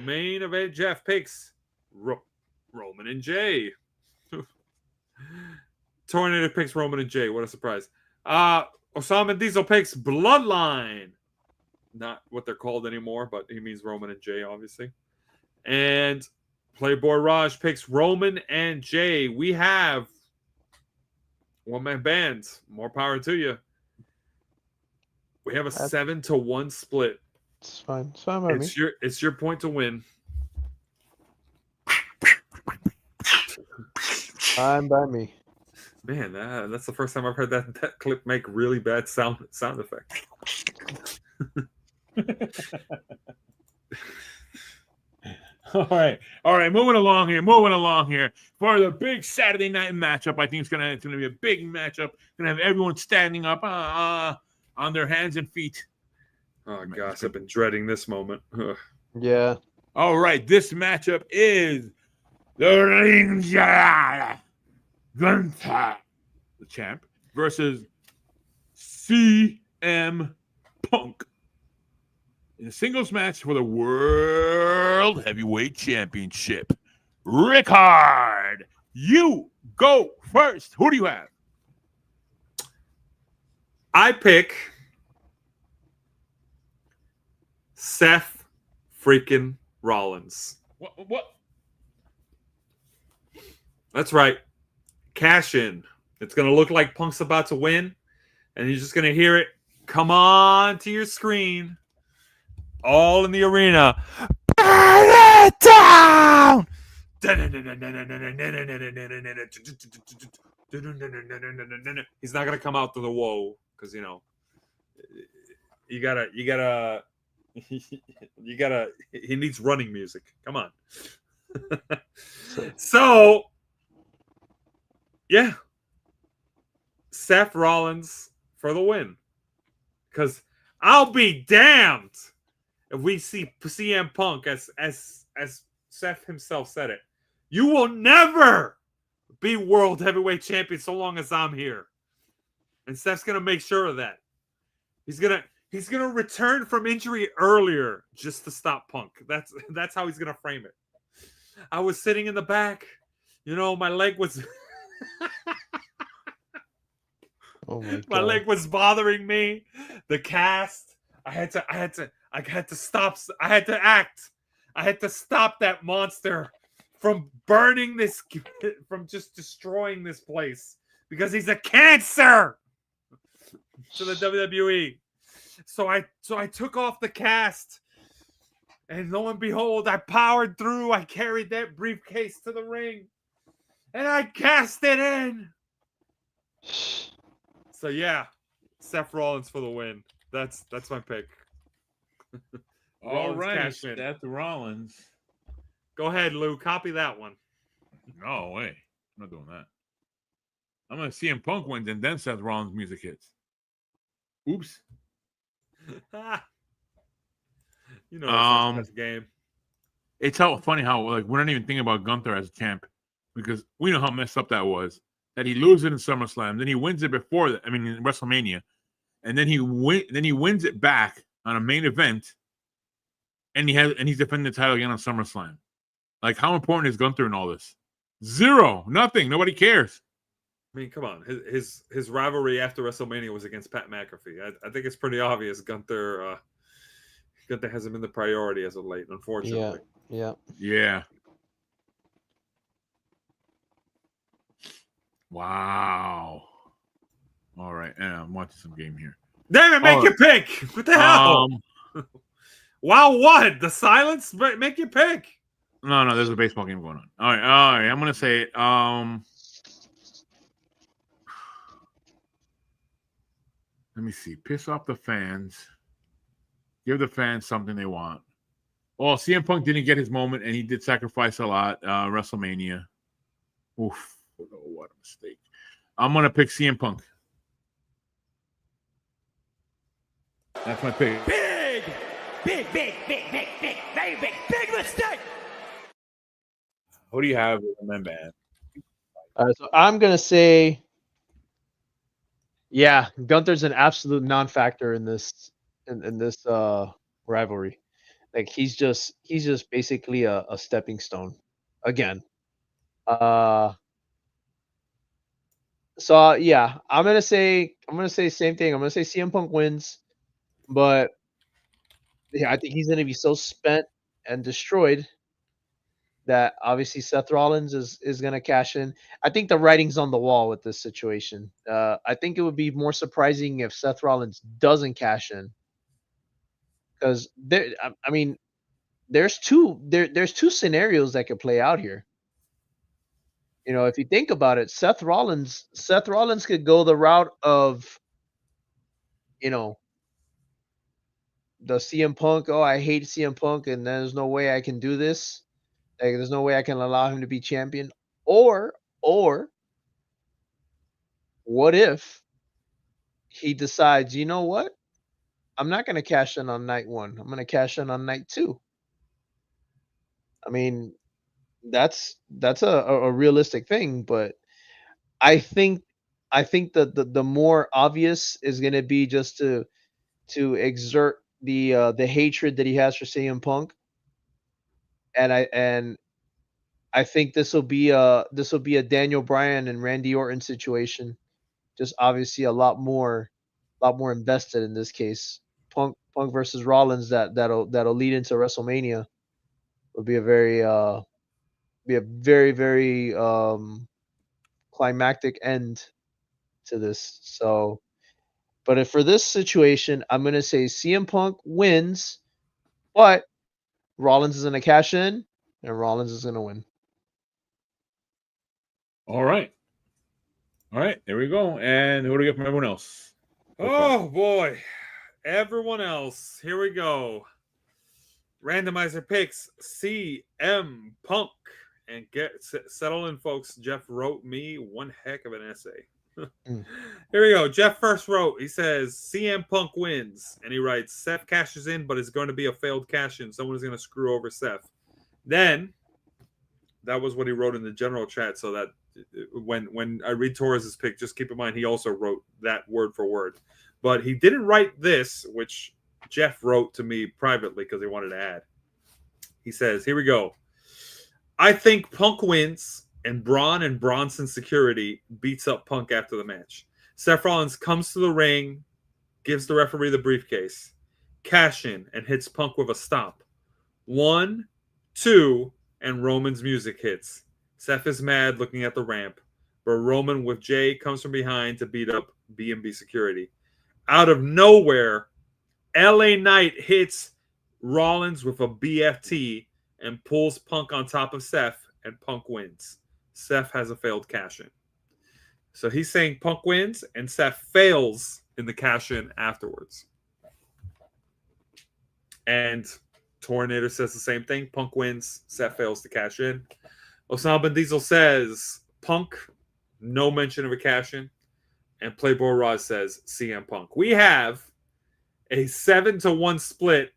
Main event Jeff picks Roman and Jey. Tornado picks Roman and Jey. What a surprise. Osama Diesel picks Bloodline. Not what they're called anymore, but he means Roman and Jey, obviously. And Playboy Raj picks Roman and Jey. We have one-man band. More power to you. We have a 7-1 split.
It's fine. It's fine by me.
It's your point to win.
Fine by me.
Man, that's the first time I've heard that clip make really bad sound effects.
All right. Moving along here for the big Saturday night matchup. I think it's gonna be a big matchup. Gonna have everyone standing up on their hands and feet.
Oh gosh, I've been dreading this moment. Ugh.
Yeah.
All right, this matchup is the Ring General Gunther, the champ, versus CM Punk in a singles match for the World Heavyweight Championship. Ric-Hard, you go first. Who do you have?
I pick Seth freaking Rollins.
What?
That's right. Cash in. It's going to look like Punk's about to win, and you're just going to hear it come on to your screen. All in the arena. Burn it down! He's not going to come out to the whoa because, you gotta he needs running music. Come on. So yeah, Seth Rollins for the win, because I'll be damned if we see CM Punk, as Seth himself said it, you will never be world heavyweight champion so long as I'm here. And Seth's gonna make sure of that. He's gonna return from injury earlier just to stop Punk. That's how he's gonna frame it. I was sitting in the back, my leg was.
Oh my
My
god.
leg was bothering me. The cast. I had to stop. I had to act. I had to stop that monster from burning this, from just destroying this place because he's a cancer to the WWE. So I took off the cast, and lo and behold, I powered through. I carried that briefcase to the ring, and I cast it in. So yeah, Seth Rollins for the win. That's my pick.
All right,
cash in.
Seth Rollins.
Go ahead, Lou. Copy that one.
No way. I'm not doing that. I'm going to CM Punk wins and then Seth Rollins music hits. Oops.
You know, that's the game.
It's funny how like we're not even thinking about Gunther as a champ because we know how messed up that was. That he loses it in SummerSlam, then he wins it before that. I mean, in WrestleMania, and then he wins it back on a main event, and he's defending the title again on SummerSlam. Like, how important is Gunther in all this? Zero, nothing, nobody cares.
I mean, come on. His rivalry after WrestleMania was against Pat McAfee. I think it's pretty obvious Gunther hasn't been the priority as of late, unfortunately.
Yeah. Wow. All right. I'm watching some game here.
Damn it, make your pick. What the hell? Wow, what? The silence? Make your pick.
No, there's a baseball game going on. All right. I'm gonna say it. Let me see. Piss off the fans. Give the fans something they want. Well, CM Punk didn't get his moment, and he did sacrifice a lot. WrestleMania. Oof. Oh, what a mistake. I'm going to pick CM Punk. That's my pick.
Big mistake.
Who do you have with the men band?
All right, so I'm gonna say, yeah, Gunther's an absolute non-factor in this rivalry. Like he's just basically a stepping stone again. So yeah, I'm gonna say same thing. I'm gonna say CM Punk wins, but yeah, I think he's gonna be so spent and destroyed that obviously Seth Rollins is gonna cash in. I think the writing's on the wall with this situation. I think it would be more surprising if Seth Rollins doesn't cash in, because I mean, there's two scenarios that could play out here. You know, if you think about it, Seth Rollins could go the route of, you know, the CM Punk, oh, I hate CM Punk, and there's no way I can do this. Like, there's no way I can allow him to be champion. Or what if he decides, you know what? I'm not going to cash in on night 1. I'm going to cash in on night 2. I mean, that's a realistic thing, but I think that the more obvious is going to be just to exert the hatred that he has for CM Punk, and I think this will be a Daniel Bryan and Randy Orton situation, just obviously a lot more invested in this case. Punk versus Rollins that'll lead into WrestleMania would be a very climactic end to this. So, but if for this situation, I'm gonna say CM Punk wins, but Rollins is gonna cash in, and Rollins is gonna win.
All right. There we go. And who do we get from everyone else?
Oh boy, everyone else. Here we go. Randomizer picks CM Punk, and settle in, folks. Jeff wrote me one heck of an essay. Here we go. Jeff first wrote. He says CM Punk wins, and he writes Seth cashes in, but it's going to be a failed cash in. Someone is going to screw over Seth. Then that was what he wrote in the general chat. So that when I read Torres's pick, just keep in mind he also wrote that word for word, but he didn't write this, which Jeff wrote to me privately because he wanted to add. He says, here we go. I think Punk wins and Braun and Bronson Security beats up Punk after the match. Seth Rollins comes to the ring, gives the referee the briefcase, cash in, and hits Punk with a stomp. 1, 2, and Roman's music hits. Seth is mad looking at the ramp, but Roman with Jade comes from behind to beat up B&B security. Out of nowhere, LA Knight hits Rollins with a BFT and pulls Punk on top of Seth, and Punk wins. Seth has a failed cash-in. So he's saying Punk wins, and Seth fails in the cash-in afterwards. And Tornado says the same thing. Punk wins, Seth fails to cash in. Osama Ben Diesel says Punk, no mention of a cash-in. And Playboy Roz says CM Punk. We have a 7-1 split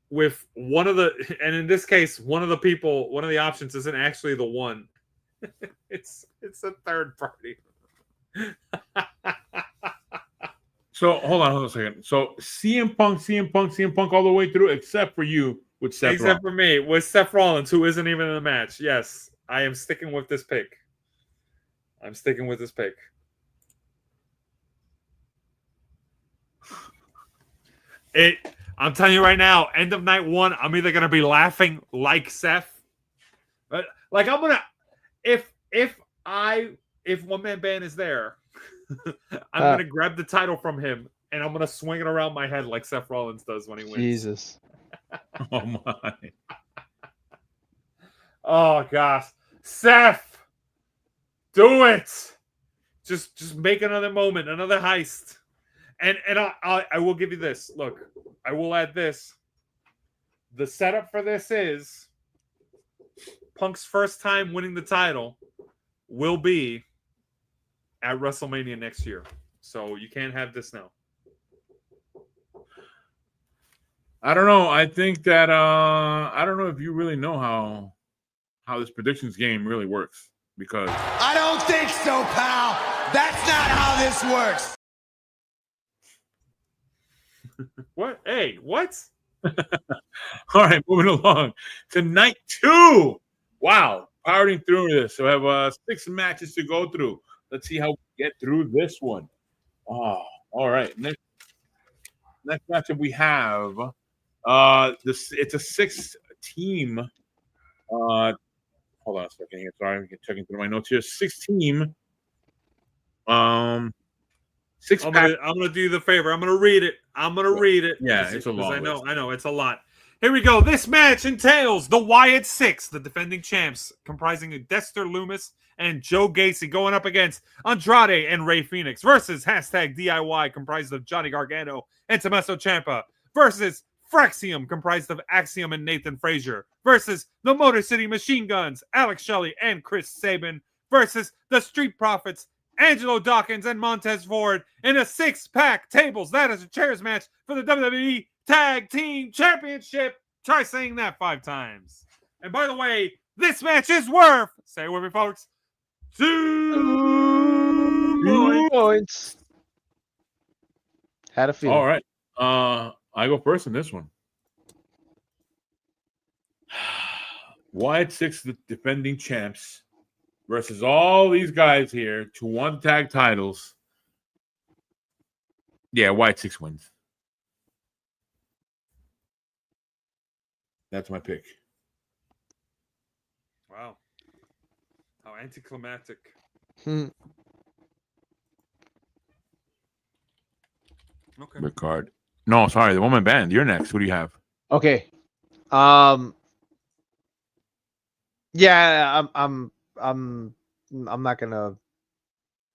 with one of the, and in this case, one of the options isn't actually the one. it's a third party.
So hold on a second. So CM Punk all the way through, except for you with Seth
Except
Rollins.
for me, with Seth Rollins, who isn't even in the match. Yes, I am sticking with this pick. I'm telling you right now, end of night 1, I'm either gonna be laughing like Seth, but like I'm gonna, if One Man Band is there, I'm gonna grab the title from him and I'm gonna swing it around my head like Seth Rollins does when he wins.
Jesus.
Oh my!
Oh gosh, Seth, do it! Just make another moment, another heist. And I will give you this. Look, I will add this. The setup for this is Punk's first time winning the title will be at WrestleMania next year. So you can't have this now.
I don't know. I think that I don't know if you really know how this predictions game really works, because
I don't think so, pal. That's not how this works.
What? Hey, what?
all right, moving along to night 2. Wow, powering through this. So we have 6 matches to go through. Let's see how we get through this one. Oh, all right. Next matchup we have it's a 6-team. Hold on a second here. Sorry, I'm checking through my notes here. 6-team. 6-pack.
I'm gonna do you the favor. I'm gonna read it.
Yeah, it's a long list.
I know it's a lot. Here we go. This match entails the Wyatt Six, the defending champs, comprising of Dexter Lumis and Joe Gacy, going up against Andrade and Rey Fenix versus #DIY, comprised of Johnny Gargano and Tommaso Ciampa, versus Fraxium, comprised of Axiom and Nathan Frazier, versus the Motor City Machine Guns, Alex Shelley and Chris Sabin, versus the Street Profits, Angelo Dawkins and Montez Ford, in a 6-pack tables. That is a chairs match for the WWE Tag Team Championship. Try saying that 5 times. And by the way, this match is worth, say it with me, folks, 2
points. Had a feeling.
All right. I go first in this one. Wyatt Six, the defending champs, versus all these guys here to 1 tag titles. Yeah, Wyatt Six wins. That's my pick.
Wow. How anticlimactic.
Hmm.
Okay.
Ric-Hard. No, sorry, the woman band. You're next. What do you have?
Okay. Yeah, I'm not gonna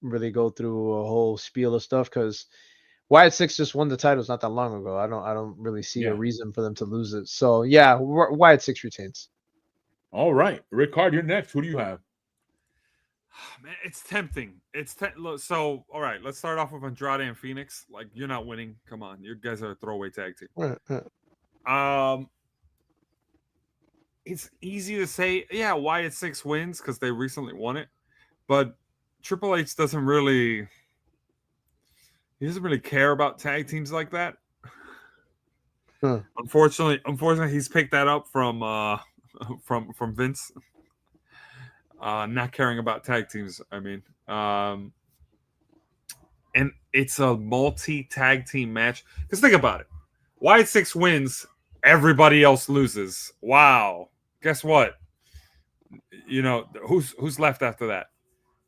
really go through a whole spiel of stuff because Wyatt Six just won the titles not that long ago. I don't really see a reason for them to lose it. So yeah, Wyatt Six retains.
All right, Ric-Hard, you're next. Who do you have?
Man, it's tempting. So, all right, let's start off with Andrade and Phoenix. Like, you're not winning. Come on, you guys are a throwaway tag team. It's easy to say, yeah, Wyatt Six wins because they recently won it, but Triple H doesn't really care about tag teams like that. Unfortunately, he's picked that up from Vince. Not caring about tag teams. I mean, and it's a multi-tag team match. Because think about it. Wyatt 6 wins, everybody else loses. Wow. Guess what? You know, who's left after that?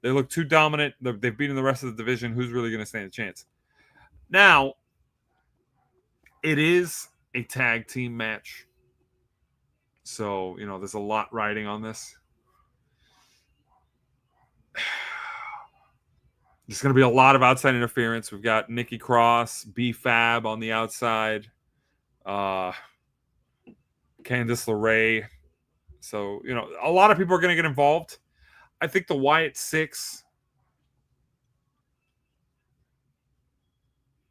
They look too dominant. They've beaten the rest of the division. Who's really going to stand a chance? Now, it is a tag team match. So, you know, there's a lot riding on this. There's going to be a lot of outside interference. We've got Nikki Cross, B-Fab on the outside, Candice LeRae. So, you know, a lot of people are going to get involved. I think the Wyatt 6.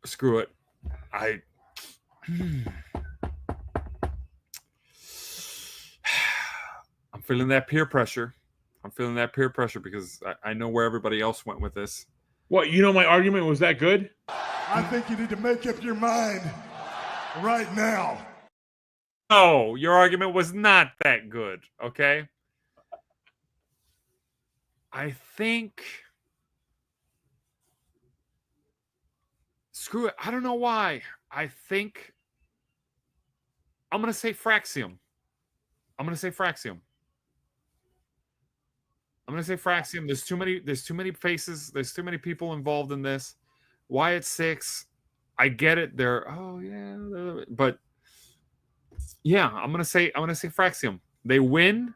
Screw it. I'm feeling that peer pressure. Because I know where everybody else went with this.
What, you know my argument was that good?
I think you need to make up your mind right now.
No, your argument was not that good, okay? I think... Screw it. I don't know why. I think... I'm going to say Fraxium. There's too many faces. There's too many people involved in this. Wyatt 6, I get it. But yeah, I'm gonna say Fraxium. They win.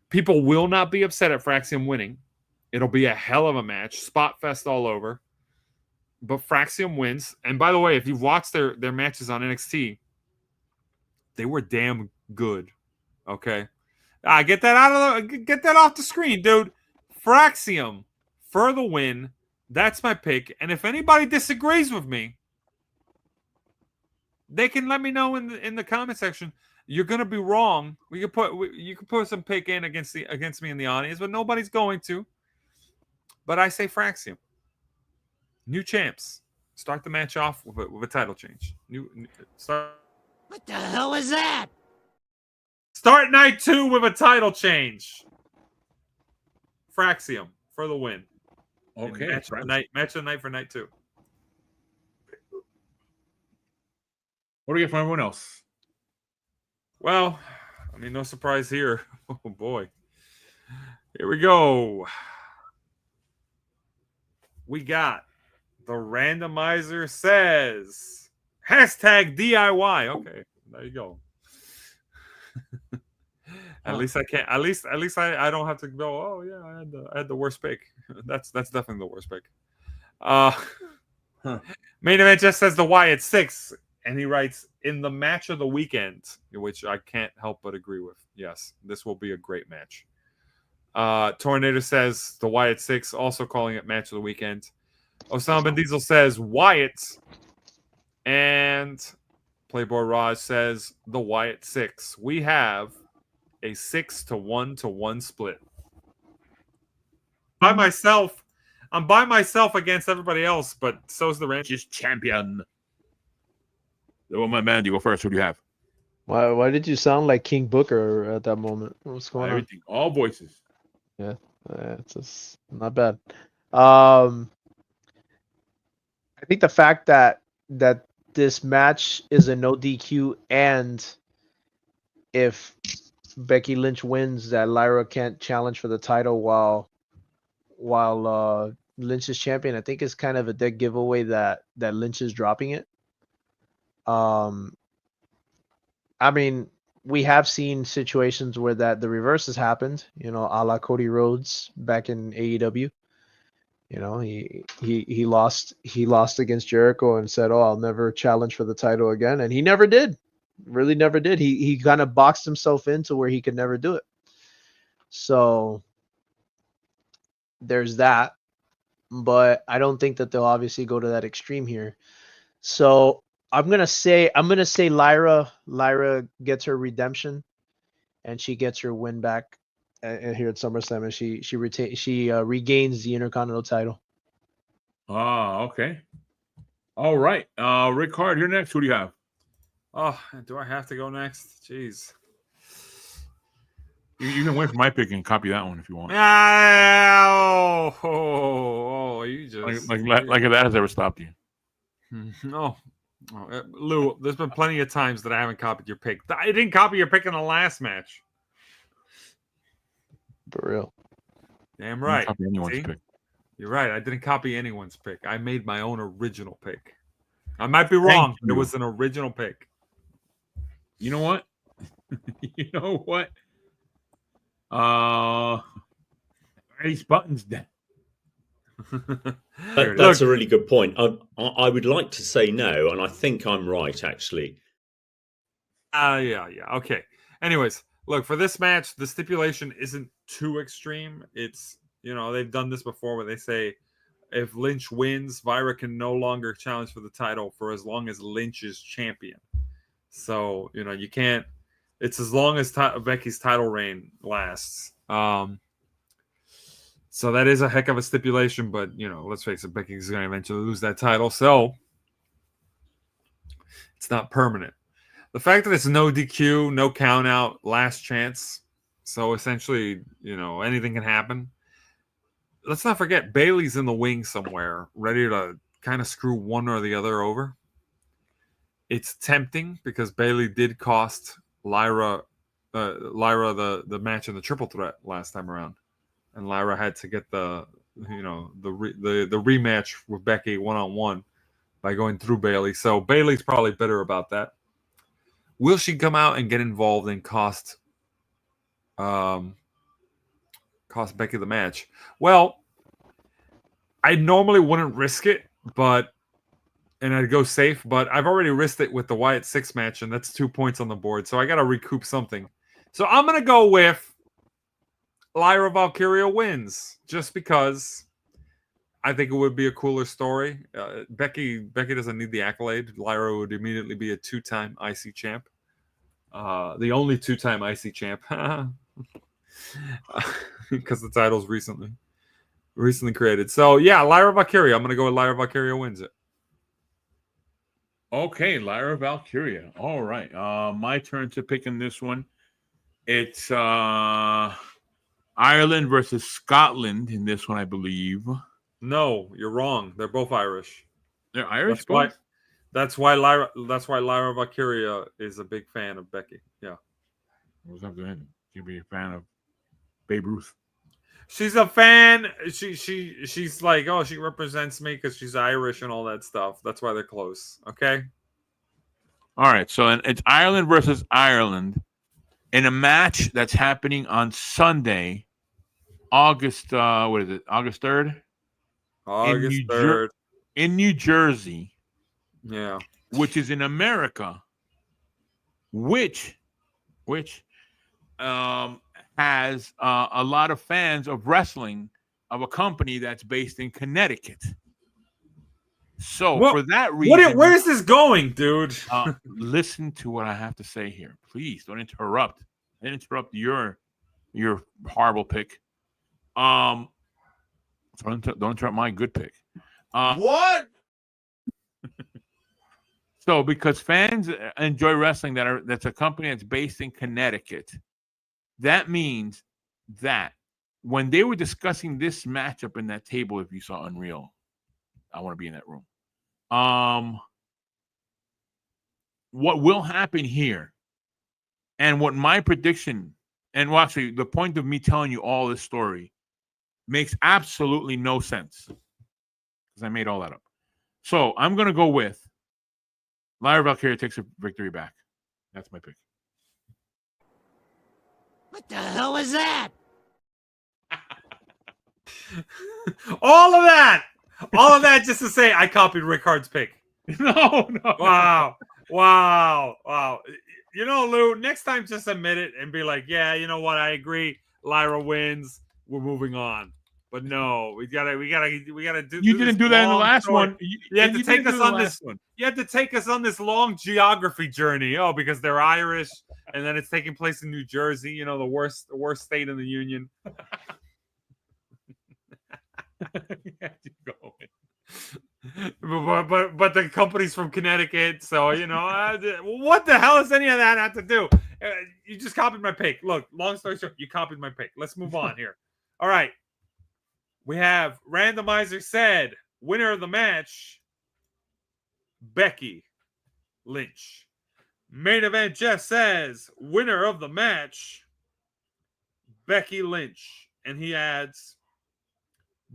People will not be upset at Fraxium winning. It'll be a hell of a match, spot fest all over. But Fraxium wins. And by the way, if you've watched their matches on NXT, they were damn good. Okay. Get that off the screen, dude. Fraxium for the win. That's my pick. And if anybody disagrees with me, they can let me know in the comment section. You're gonna be wrong. You can put some pick in against me in the audience, but nobody's going to. But I say Fraxium. New champs. Start the match off with a title change. Start.
What the hell is that?
Start night 2 with a title change. Fraxium for the win.
Okay.
Match of the night for night 2.
What do we get from everyone else?
Well, I mean, no surprise here. Oh, boy. Here we go. We got the randomizer says #DIY. Okay, there you go. At least I can't. At least I don't have to go. Oh yeah, I had the worst pick. That's definitely the worst pick. Main event just says the Wyatt 6, and he writes in the match of the weekend, which I can't help but agree with. Yes, this will be a great match. Tornado says the Wyatt 6, also calling it match of the weekend. Osama Ben Diesel says Wyatt, and Playboy Raj says the Wyatt 6. We have a 6-1 split. By myself. I'm by myself against everybody else, but so's the Ranches champion.
Well, my man, you go first. Who do you have?
Why did you sound like King Booker at that moment? What's going on?
Everything, all voices.
Yeah, it's just not bad. I think the fact that this match is a no DQ, and if Becky Lynch wins, that Lyra can't challenge for the title while Lynch is champion, I think is kind of a dead giveaway that Lynch is dropping it. I mean, we have seen situations where the reverse has happened, you know, a la Cody Rhodes back in AEW. You know, he lost against Jericho and said, "Oh, I'll never challenge for the title again," and he never did. Really never did. He kind of boxed himself into where he could never do it. So there's that, but I don't think that they'll obviously go to that extreme here. So I'm gonna say Lyra gets her redemption, and she gets her win back here at SummerSlam, and she regains the Intercontinental title.
Okay. All right. Ric-Hard, you're next. Who do you have?
Oh, do I have to go next? Jeez.
You can wait for my pick and copy that one if you want.
You just
Like if that has ever stopped you.
No. Oh, Lou, there's been plenty of times that I haven't copied your pick. I didn't copy your pick in the last match.
For real.
Damn right.
Copy anyone's pick.
You're right. I didn't copy anyone's pick. I made my own original pick. I might be wrong, but it was an original pick.
You know what? You know what? These buttons down.
That's a really good point. I would like to say no, and I think I'm right, actually.
Yeah. Okay. Anyways, look, for this match, the stipulation isn't too extreme. It's, they've done this before where they say if Lynch wins, Vira can no longer challenge for the title for as long as Lynch is champion. So, you can't. It's as long as Becky's title reign lasts. So that is a heck of a stipulation, but, let's face it, Becky's going to eventually lose that title. So it's not permanent. The fact that it's no DQ, no count out, last chance. So essentially, anything can happen. Let's not forget, Bayley's in the wing somewhere, ready to kind of screw one or the other over. It's tempting because Bayley did cost Lyra the match in the triple threat last time around. And Lyra had to get the rematch with Becky one-on-one by going through Bayley. So Bayley's probably bitter about that. Will she come out and get involved and cost Becky the match? Well, I normally wouldn't risk it, and I'd go safe, but I've already risked it with the Wyatt 6 match, and that's 2 points on the board, so I got to recoup something. So I'm going to go with Lyra Valkyria wins, just because I think it would be a cooler story. Becky doesn't need the accolade. Lyra would immediately be a 2-time IC champ. The only 2-time IC champ. Because the title's recently created. So, yeah, Lyra Valkyria. I'm going to go with Lyra Valkyria wins it.
Okay, Lyra Valkyria. All right. My turn to pick in this one. It's Ireland versus Scotland in this one, I believe.
No, you're wrong. They're both Irish.
They're Irish?
That's why Lyra Valkyria is a big fan of Becky. Yeah.
What's up to him? She'd be a fan of Babe Ruth.
She's a fan. She's like, oh, she represents me because she's Irish and all that stuff. That's why they're close. Okay.
All right. So it's Ireland versus Ireland in a match that's happening on Sunday, August. What is it? August 3rd.
August 3rd
in New Jersey.
Yeah.
Which is in America. Which has a lot of fans of wrestling of a company that's based in Connecticut. So for that reason,
where is this going, dude?
Listen to what I have to say here, please. Don't interrupt. I didn't interrupt your horrible pick. Don't interrupt my good pick.
What?
So because fans enjoy wrestling that's a company that's based in Connecticut. That means that when they were discussing this matchup in that table, if you saw Unreal, I want to be in that room. What will happen here, and what my prediction, and well, actually, the point of me telling you all this story makes absolutely no sense because I made all that up. So I'm going to go with Lyra Valkyria takes her victory back. That's my pick.
What the hell was that?
All of that just to say I copied Ric-Hard's pick.
No.
Wow. Lou, next time just admit it and be like, yeah, you know what? I agree. Lyra wins. We're moving on. But no, we gotta do.
You didn't do that in the last one.
You had to take us on this one. You had to take us on this long geography journey. Oh, because they're Irish, and then it's taking place in New Jersey. The worst state in the union. But the company's from Connecticut, so what the hell does any of that have to do? you just copied my pick. Look, long story short, you copied my pick. Let's move on here. All right. We have randomizer said winner of the match, Becky Lynch. Main event Jeff says winner of the match, Becky Lynch. And he adds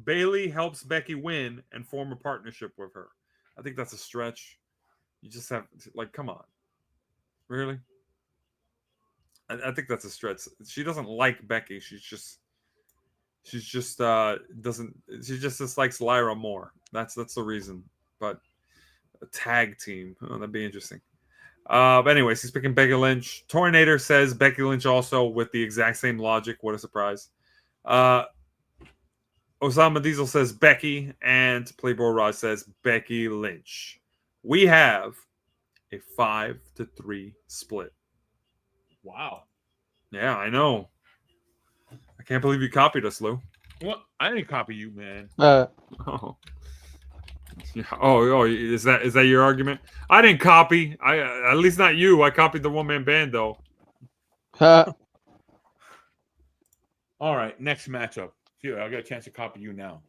Bayley helps Becky win and form a partnership with her. I think that's a stretch. You just have like, come on. Really? I think that's a stretch. She doesn't like Becky. She just dislikes Lyra more. That's the reason. But a tag team, that'd be interesting. But anyways, he's picking Becky Lynch. Tornator says Becky Lynch also with the exact same logic. What a surprise. Osama Diesel says Becky, and Playboy Rod says Becky Lynch. We have a 5-3 split.
Wow.
Yeah, I know. I can't believe you copied us, Lou.
Well, I didn't copy you, man.
Oh. Yeah. Oh, is that your argument? I didn't copy. At least not you. I copied the one-man band, though.
All right, next matchup. Here, I got a chance to copy you now.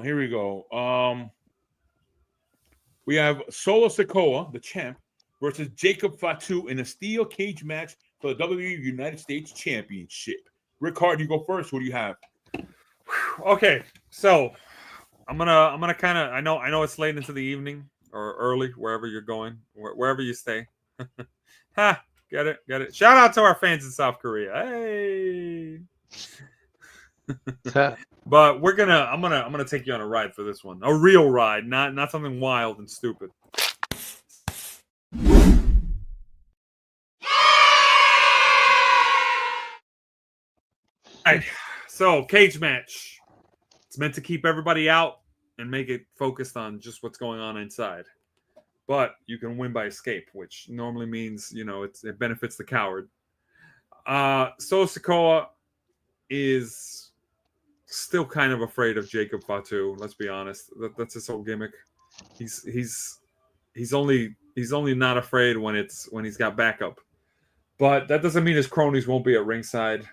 Here we go. We have Solo Sikoa, the champ, versus Jacob Fatu in a steel cage match for the WWE United States Championship. Ric-Hard, you go first. What do you have?
Okay, so I'm gonna kind of I know it's late into the evening or early wherever you're going, wherever you stay. Ha, get it. Shout out to our fans in South Korea. Hey. But I'm gonna take you on a ride for this one, a real ride, not something wild and stupid. All right, so cage match. It's meant to keep everybody out and make it focused on just what's going on inside. But you can win by escape, which normally means it benefits the coward. So Sikoa is still kind of afraid of Jacob Fatu. Let's be honest. That's his whole gimmick. He's only not afraid when he's got backup. But that doesn't mean his cronies won't be at ringside.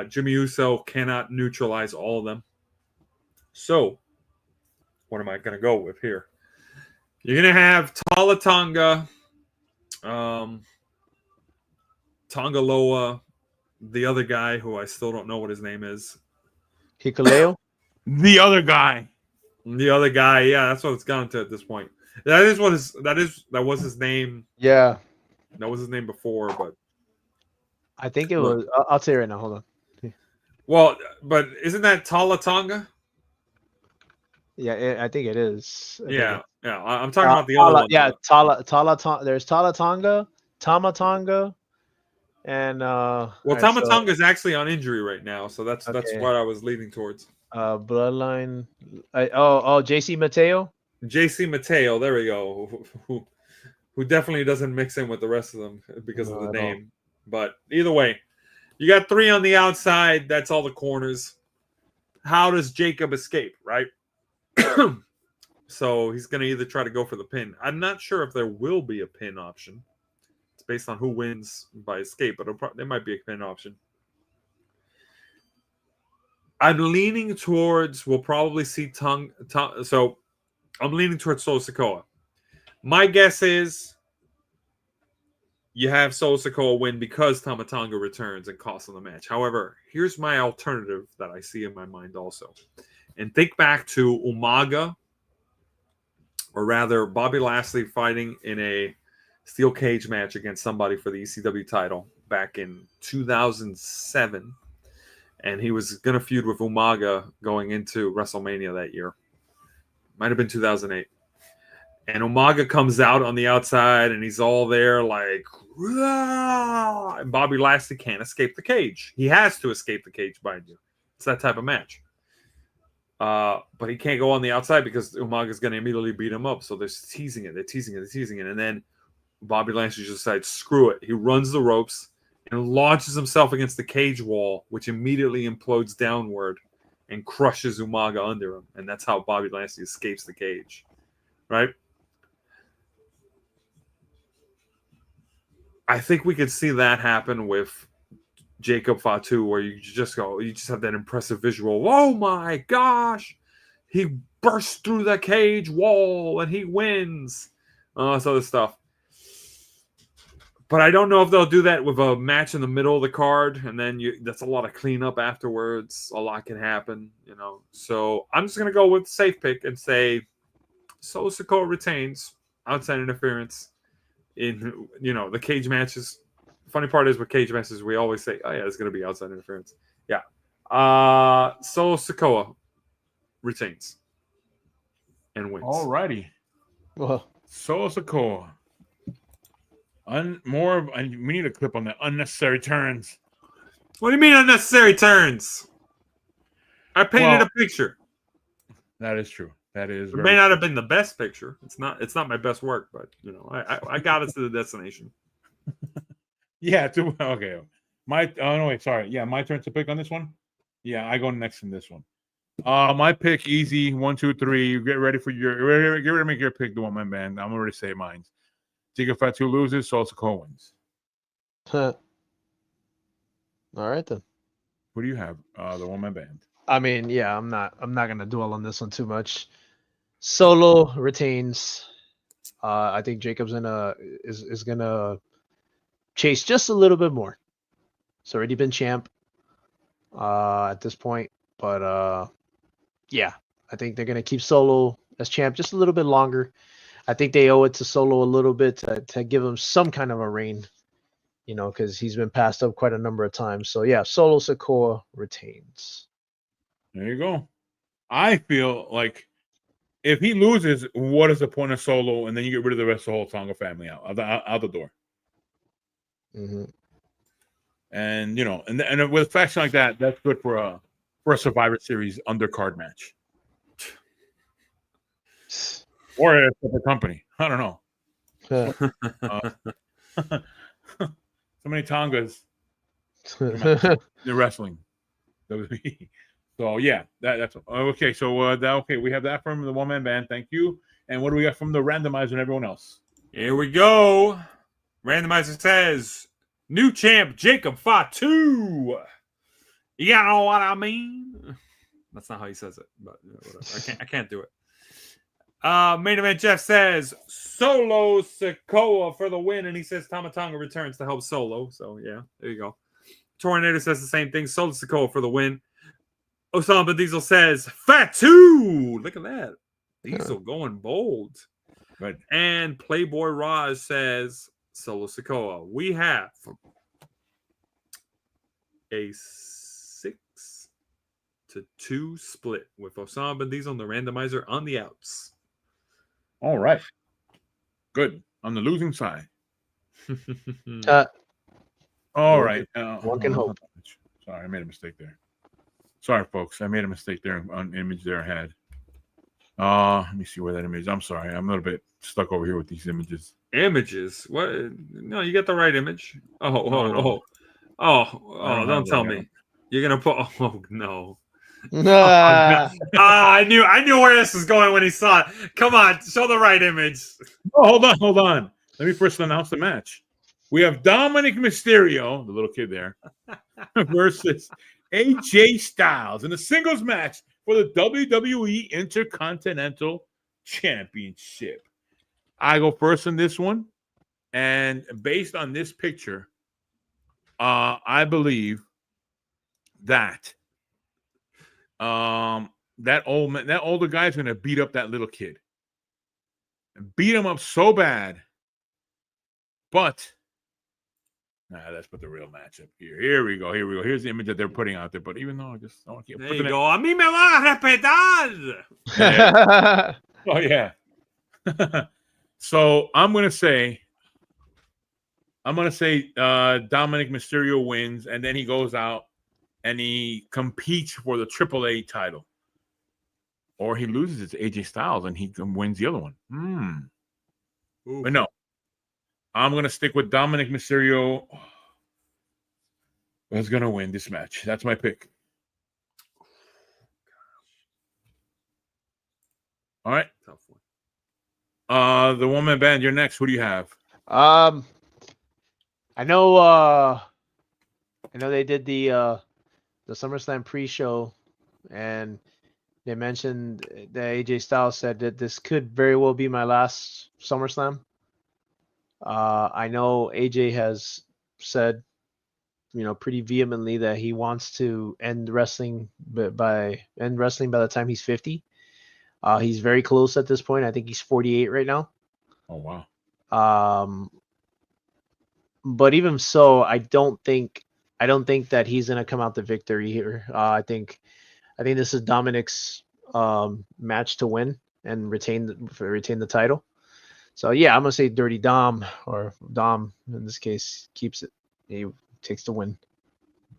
Jimmy Uso cannot neutralize all of them. So, what am I going to go with here? You're going to have Tala Tonga, Tongaloa, the other guy who I still don't know what his name is.
Hikuleo?
The other guy.
Yeah, that's what it's gone to at this point. That was his name.
Yeah.
That was his name before, but
I think it was. I'll tell you right now. Hold on.
Well, but isn't that Tala Tonga?
Yeah, I think it is.
Yeah. I'm talking about the other one.
Yeah, Tala. There's Tala Tonga, Tama Tonga, and
Tama Tonga is actually on injury right now, so that's what I was leading towards.
Bloodline. JC Mateo.
JC Mateo. There we go. Who definitely doesn't mix in with the rest of them because of the name. But either way, you got 3 on the outside. That's all the corners. How does Jacob escape, right? So he's going to either try to go for the pin. I'm not sure if there will be a pin option. It's based on who wins by escape, but there might be a pin option. I'm leaning towards we'll probably see so I'm leaning towards Solo Sikoa. My guess is you have Solo Sikoa win because Tama Tonga returns and costs on the match. However, here's my alternative that I see in my mind also. And think back to Umaga, or rather Bobby Lashley fighting in a steel cage match against somebody for the ECW title back in 2007. And he was going to feud with Umaga going into WrestleMania that year. Might have been 2008. And Umaga comes out on the outside, and he's all there like, Rah! And Bobby Lashley can't escape the cage. He has to escape the cage, mind you. It's that type of match. But he can't go on the outside because Umaga's going to immediately beat him up. So they're teasing it. And then Bobby Lashley just decides, screw it. He runs the ropes and launches himself against the cage wall, which immediately implodes downward and crushes Umaga under him. And that's how Bobby Lashley escapes the cage. Right? I think we could see that happen with Jacob Fatu, where you just have that impressive visual. Oh my gosh, he burst through the cage wall and he wins. This other stuff. But I don't know if they'll do that with a match in the middle of the card, and then that's a lot of cleanup afterwards. A lot can happen, So I'm just gonna go with the safe pick and say Solo Sikoa retains outside interference in the cage matches. Funny part is with cage matches, we always say, "Oh yeah, it's gonna be outside interference." Yeah, Solo Sikoa retains and wins.
Alrighty.
Well,
Solo Sikoa. We need a clip on the unnecessary turns.
What do you mean unnecessary turns? I painted a picture.
That is true. That is.
It may not have been the best picture. It's not my best work, but I got us to the destination.
Yeah. Okay. Sorry. Yeah, my turn to pick on this one. Yeah, I go next in this one. My pick, easy. 1, 2, 3. Get ready for get ready to make your pick. The one-man band. I'm already saying mine. Jacob Fatu loses, Solo Sikoa wins.
all right then.
Who do you have? The one-man band.
I mean, yeah, I'm not gonna dwell on this one too much. Solo retains. I think Jacob's is gonna chase just a little bit more. It's already been champ at this point, but yeah, I think they're gonna keep Solo as champ just a little bit longer. I think they owe it to Solo a little bit to give him some kind of a reign, because he's been passed up quite a number of times. So yeah, Solo Sikoa retains.
There you go. I feel like if he loses, what is the point of Solo? And then you get rid of the rest of the whole Tonga family out the door.
Mm-hmm.
And and with a faction like that, that's good for a Survivor Series undercard match. Or a separate company. I don't know. So many Tongas. They're wrestling. So yeah, that's okay. So we have that from the one-man band. Thank you. And what do we got from the randomizer and everyone else?
Here we go. Randomizer says new champ Jacob Fatu. You know what I mean? That's not how he says it, but whatever. I can't do it. Main event Jeff says Solo Sikoa for the win, and he says Tama Tonga returns to help Solo. So yeah, there you go. Tornado says the same thing. Solo Sikoa for the win. Osama Diesel says Fatu. Look at that. Diesel going bold.
Right.
And Playboy Raj says Solo Sikoa. We have a 6-2 split with Osama Diesel and the randomizer on the outs.
All right. Good. On the losing side. All right.
One can hope.
Sorry, I made a mistake there. Sorry, folks. I made a mistake there on image there I had. Let me see where that image is. I'm sorry. I'm a little bit stuck over here with these images.
Images? What? No, you got the right image. Don't tell me. You're going to put... Oh, no. I knew where this was going when he saw it. Come on, show the right image.
Oh, hold on. Let me first announce the match. We have Dominic Mysterio, the little kid there, versus AJ Styles in a singles match for the WWE Intercontinental Championship. I go first in this one, and based on this picture, I believe that that older guy's gonna beat up that little kid, and beat him up so bad. But let's put the real matchup here. Here we go. Here's the image that they're putting out there. But even though I want to keep
there you go. A mí me van a respetar.
Oh yeah. So I'm gonna say Dominic Mysterio wins, and then he goes out and he competes for the AAA title, or he loses it to AJ Styles and he wins the other one. But no, I'm gonna stick with Dominic Mysterio. Who's gonna win this match? That's my pick. All right.
Tough one.
The one-man band. You're next. Who do you have?
I know they did the SummerSlam pre-show, and they mentioned that AJ Styles said that this could very well be my last SummerSlam. I know AJ has said, pretty vehemently that he wants to end wrestling by the time he's 50. He's very close at this point. I think he's 48 right now.
Oh wow.
But even so, I don't think that he's gonna come out the victory here. I think this is Dominic's match to win and retain the title. So yeah, I'm gonna say Dirty Dom, or Dom in this case, keeps it. He takes the win.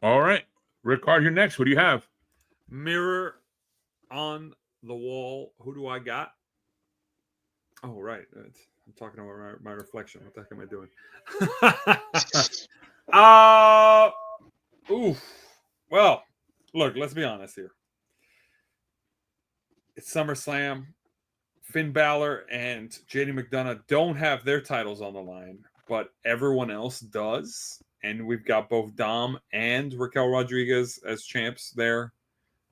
All right, Ric-Hard, you're next. What do you have?
Mirror on the wall. Who do I got? Oh, right. I'm talking about my reflection. What the heck am I doing? Well, look, let's be honest here. It's SummerSlam. Finn Balor and Jade McDonough don't have their titles on the line, but everyone else does. And we've got both Dom and Raquel Rodriguez as champs there,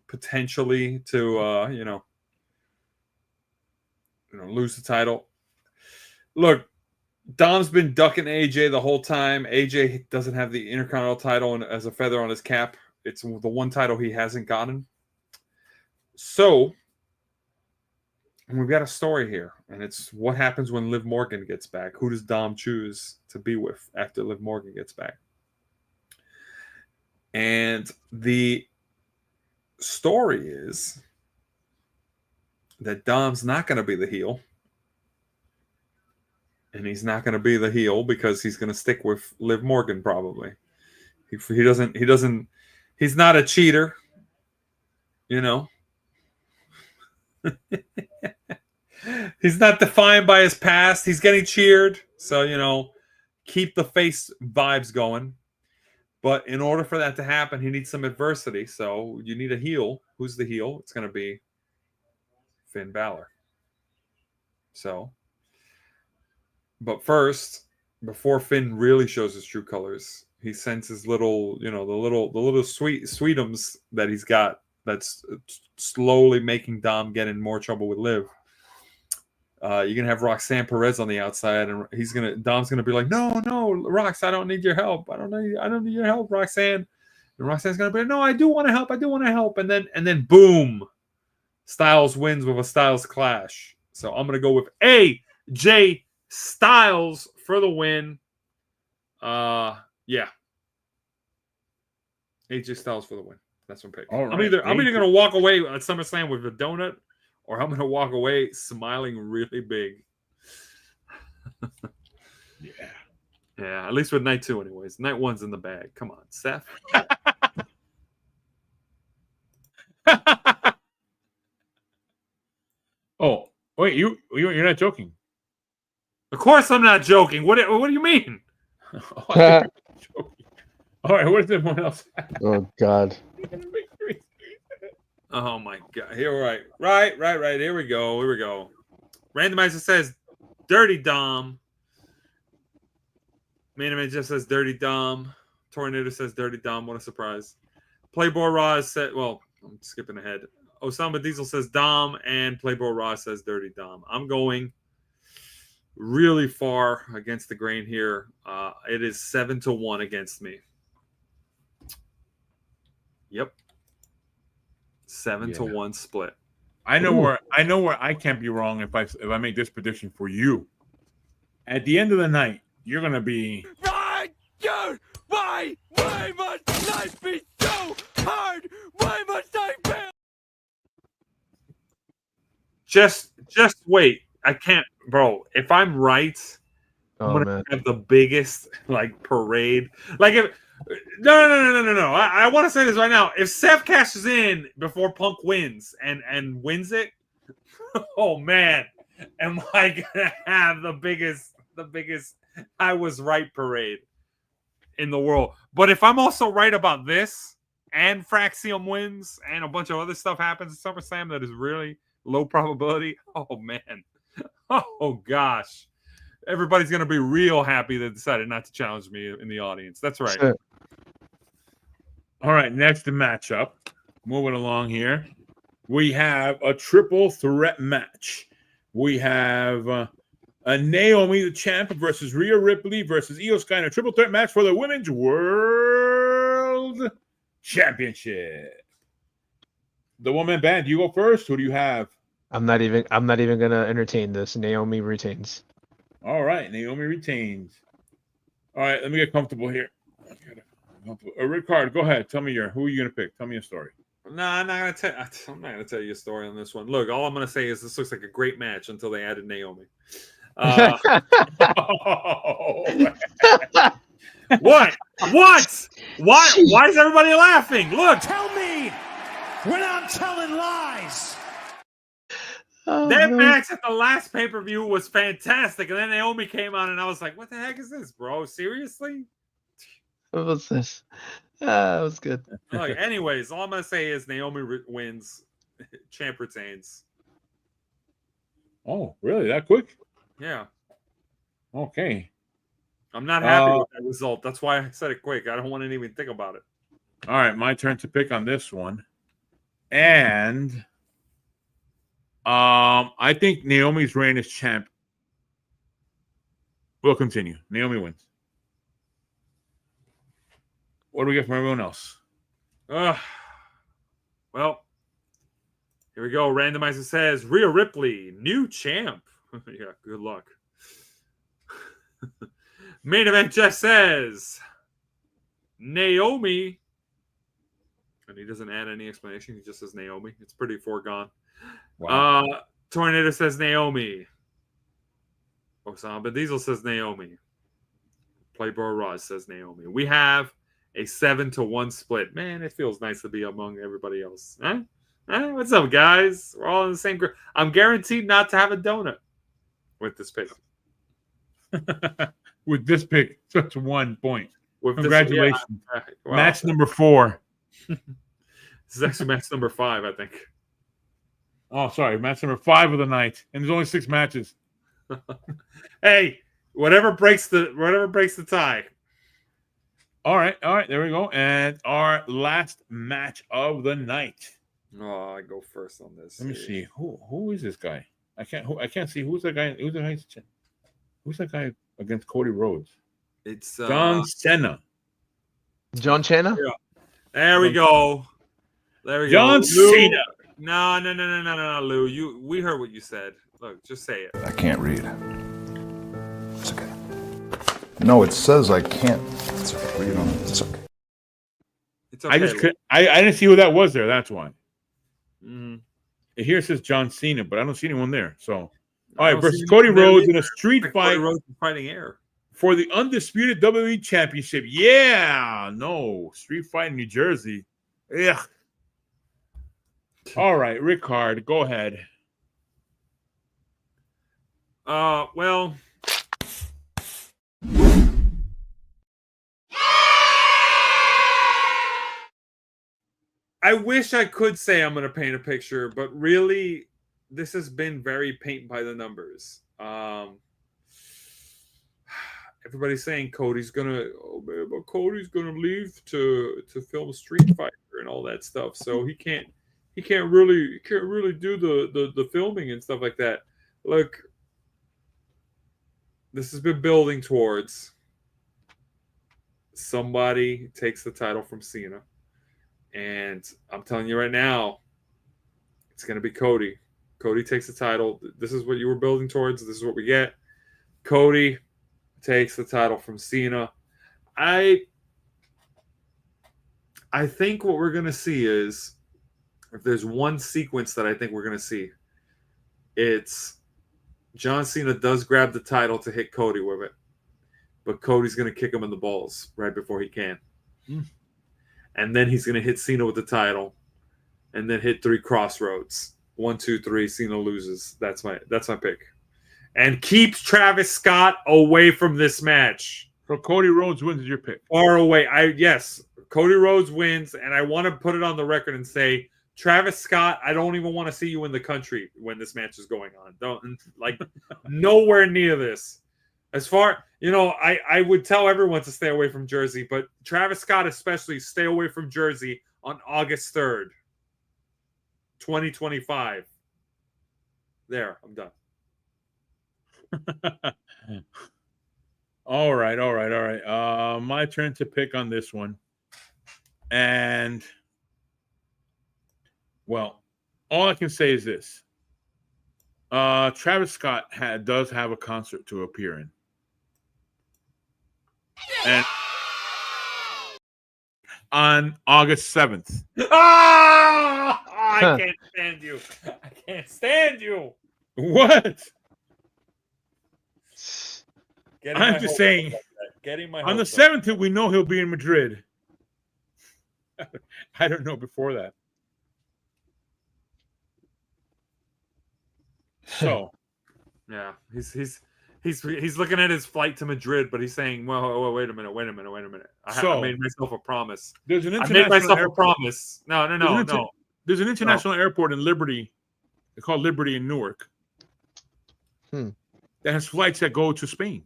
potentially to lose the title. Look, Dom's been ducking AJ the whole time. AJ doesn't have the Intercontinental title as a feather on his cap. It's the one title he hasn't gotten. So, and we've got a story here, and it's what happens when Liv Morgan gets back. Who does Dom choose to be with after Liv Morgan gets back? And the story is that Dom's not going to be the heel. And he's not going to be the heel because he's going to stick with Liv Morgan probably. He's not a cheater, He's not defined by his past. He's getting cheered. So, keep the face vibes going. But in order for that to happen, he needs some adversity. So you need a heel. Who's the heel? It's going to be Finn Balor. So, but first, before Finn really shows his true colors, he sends his little, the little sweetums that he's got that's slowly making Dom get in more trouble with Liv. You're gonna have Roxanne Perez on the outside, and Dom's gonna be like, no, Rox, I don't need your help. I don't need your help, Roxanne. And Roxanne's gonna be like, no, I do want to help. And then boom, Styles wins with a Styles clash. So I'm gonna go with AJ Styles for the win. Yeah, AJ Styles for the win. That's what I'm picking.
Right.
I'm either gonna walk away at SummerSlam with a donut, or I'm going to walk away smiling really big. Yeah, at least with night 2 anyways. Night 1's in the bag. Come on, Seth.
Oh, wait, you're not joking.
Of course I'm not joking. What do you mean?
All right, what does everyone else have?
Oh, God.
Oh my God! Here, right. Here we go. Randomizer says Dirty Dom. Main event just says Dirty Dom. Tornado says Dirty Dom. What a surprise! Playboy Roz said. Well, I'm skipping ahead. Osama Diesel says Dom, and Playboy Roz says Dirty Dom. I'm going really far against the grain here. It is 7-1 against me. Yep. 7-1 split.
I know where I can't be wrong if I make this prediction for you. At the end of the night, you're gonna be
Why, dude? Why must life be so hard? Why must I fail?
Just wait. I can't, bro. If I'm right, I'm gonna have the biggest parade. No. I want to say this right now. If Seth cashes in before Punk wins and wins it, oh man, am I gonna have the biggest I was right parade in the world. But if I'm also right about this, and Fraxium wins, and a bunch of other stuff happens at SummerSlam that is really low probability, oh man, oh gosh, everybody's going to be real happy they decided not to challenge me in the audience. That's right.
Sure.
All right, next matchup. Moving along here. We have a triple threat match. We have a Naomi, the champ, versus Rhea Ripley versus Io Sky in a triple threat match for the Women's World Championship. The woman band, you go first. Who do you have?
I'm not even gonna entertain this. Naomi retains.
All right, Naomi retains. All right, let me get comfortable here. Ric-Hard, go ahead. Tell me who are you gonna pick? Tell me a story.
No, I'm not gonna tell you a story on this one. Look, all I'm gonna say is this looks like a great match until they added Naomi. What? Why is everybody laughing? Look,
Tell me when I'm telling lies.
that match at the last pay-per-view was fantastic, and then Naomi came on, and I was like, "What the heck is this, bro? Seriously?"
What was this? That was good.
Look, anyways, all I'm gonna say is Naomi wins, champ retains.
Oh, really? That quick?
Yeah,
Okay.
I'm not happy with that result. That's why I said it quick. I don't want to even think about it.
All right, my turn to pick on this one. And I think Naomi's reign as champ will continue. Naomi wins. What do we get from everyone else?
Well, here we go. Randomizer says Rhea Ripley, new champ. Yeah, good luck. Main event just says Naomi. And he doesn't add any explanation. He just says Naomi. It's pretty foregone.
Wow.
Tornado says Naomi. Osama Diesel says Naomi. Playboy Ross says Naomi. We have a 7-1 split. Man, it feels nice to be among everybody else. Huh? What's up, guys? We're all in the same group. I'm guaranteed not to have a donut with this pick.
With this pick, just 1 point.
With
Congratulations.
This, wow.
Match number 4.
This is actually match number 5, I think.
Oh, sorry. Match number 5 of the night. And there's only 6 matches.
Hey, whatever breaks the tie.
All right. There we go. And our last match of the night.
Oh, I go first on this.
Let me see. Who is this guy? I can't see who's that guy. Who's that guy against Cody Rhodes?
It's
John Cena.
John Cena?
Yeah. There we go.
John Cena.
No, Lou. We heard what you said. Look, just say it.
I can't read. It's okay. No, it says I can't. It's okay. Read on it. It's okay.
It's okay.
I didn't see who that was there. That's why.
Mm.
Here it says John Cena, but I don't see anyone there. So, all right, versus Cody Rhodes in a street fight.
Cody Rhodes is fighting air
for the undisputed WWE Championship. Yeah, no street fight in New Jersey. Ugh. All right, Ric-Hard, go ahead.
Well, I wish I could say I'm going to paint a picture, but really, this has been very paint by the numbers. Everybody's saying Cody's gonna leave to film Street Fighter and all that stuff, so he can't really do the filming and stuff like that. Look, this has been building towards somebody takes the title from Cena, and I'm telling you right now, it's gonna be Cody. Cody takes the title. This is what you were building towards. This is what we get. Cody takes the title from Cena. I think what we're going to see is, if there's one sequence that I think we're going to see, it's John Cena does grab the title to hit Cody with it, but Cody's going to kick him in the balls right before he can. And then he's going to hit Cena with the title and then hit 3 crossroads. 1, 2, 3, Cena loses. That's my pick. And keeps Travis Scott away from this match.
So Cody Rhodes wins is your pick.
Far away. Yes, Cody Rhodes wins, and I want to put it on the record and say, Travis Scott, I don't even want to see you in the country when this match is going on. Don't nowhere near this. As far, I would tell everyone to stay away from Jersey, but Travis Scott especially, stay away from Jersey on August 3rd, 2025. There, I'm done.
All right. My turn to pick on this one. And, well, all I can say is this. Travis Scott does have a concert to appear in. And on August 7th.
I can't stand you. I can't stand you.
What?
Getting
I'm
my
just
hopes
saying,
up. Getting my
on the
hopes up.
7th, we know he'll be in Madrid. I don't know before that. So,
Yeah, he's looking at his flight to Madrid, but he's saying, "Well, wait a minute. I made myself a promise.
there's an
I made
international
myself a
airport.
promise. No.
There's an international airport in Liberty. They call Liberty in Newark. That has flights that go to Spain.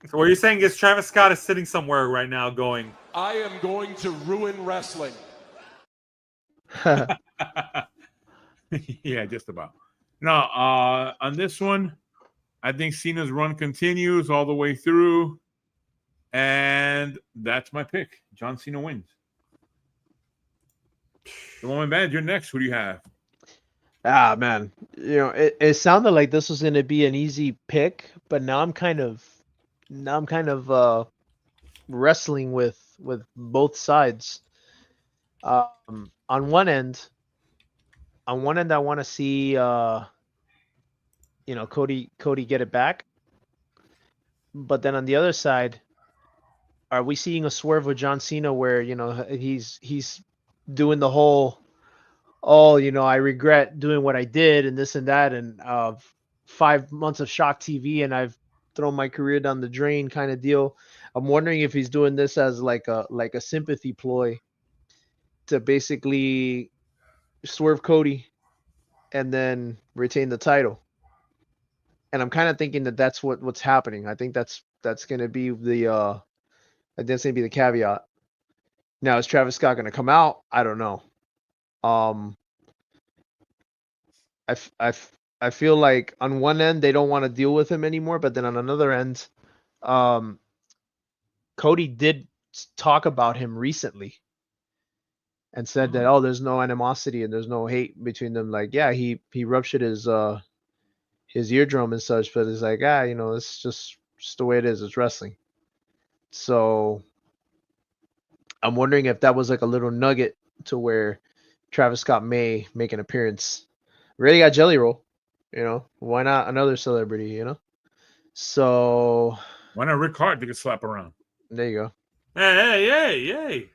So what you're saying is Travis Scott is sitting somewhere right now going,
I am going to ruin wrestling.
Yeah, just about. Now, on this one, I think Cena's run continues all the way through. And that's my pick. John Cena wins. The Woman Band, you're next. Who do you have?
Ah, man. It sounded like this was going to be an easy pick, but now I'm kind of wrestling with both sides. On one end, I want to see Cody get it back. But then on the other side, are we seeing a swerve with John Cena where, he's doing the whole, I regret doing what I did and this and that, and 5 months of shock TV and I've thrown my career down the drain kind of deal. I'm wondering if he's doing this as like a sympathy ploy to basically swerve Cody and then retain the title. And I'm kind of thinking that that's what's happening. I think that's going to be the caveat. Now, is Travis Scott going to come out? I don't know. I feel like on one end they don't want to deal with him anymore, but then on another end, Cody did talk about him recently and said that there's no animosity and there's no hate between them. Like, yeah, he ruptured his eardrum and such, but it's like, it's just the way it is. It's wrestling. So I'm wondering if that was like a little nugget to where Travis Scott may make an appearance. We already got Jelly Roll, why not another celebrity, So
Why not Ric-Hard to get slap around?
There you go.
Hey.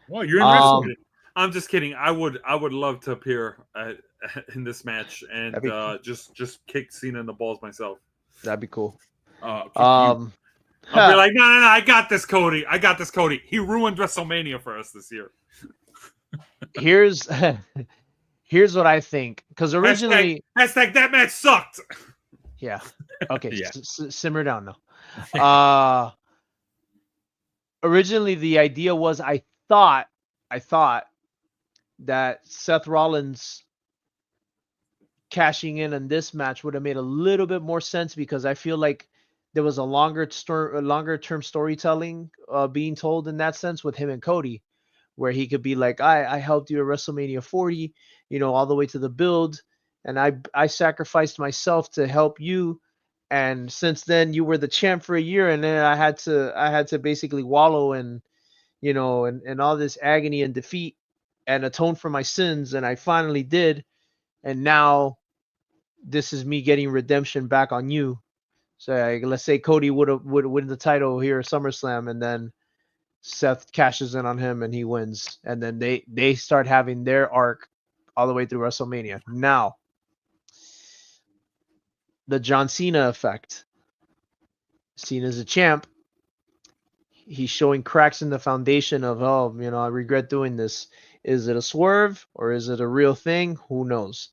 Well, you're in wrestling.
I'm just kidding. I would love to appear in this match and just kick Cena in the balls myself.
That'd be cool.
I'll be like, no, I got this, Cody. He ruined WrestleMania for us this year.
Here's what I think, because originally
hashtag that match sucked.
Yeah. Okay.
Yeah.
Simmer down now. Originally the idea was I thought that Seth Rollins cashing in on this match would have made a little bit more sense, because I feel like there was a longer term storytelling being told in that sense with him and Cody, where he could be like, I helped you at WrestleMania 40, all the way to the build, and I sacrificed myself to help you, and since then you were the champ for a year, and then I had to basically wallow in and all this agony and defeat and atone for my sins, and I finally did, and now this is me getting redemption back on you. So let's say Cody would win the title here at SummerSlam, and then Seth cashes in on him and he wins, and then they start having their arc all the way through WrestleMania. Now, the John Cena effect. Cena's a champ. He's showing cracks in the foundation of, I regret doing this. Is it a swerve or is it a real thing? Who knows?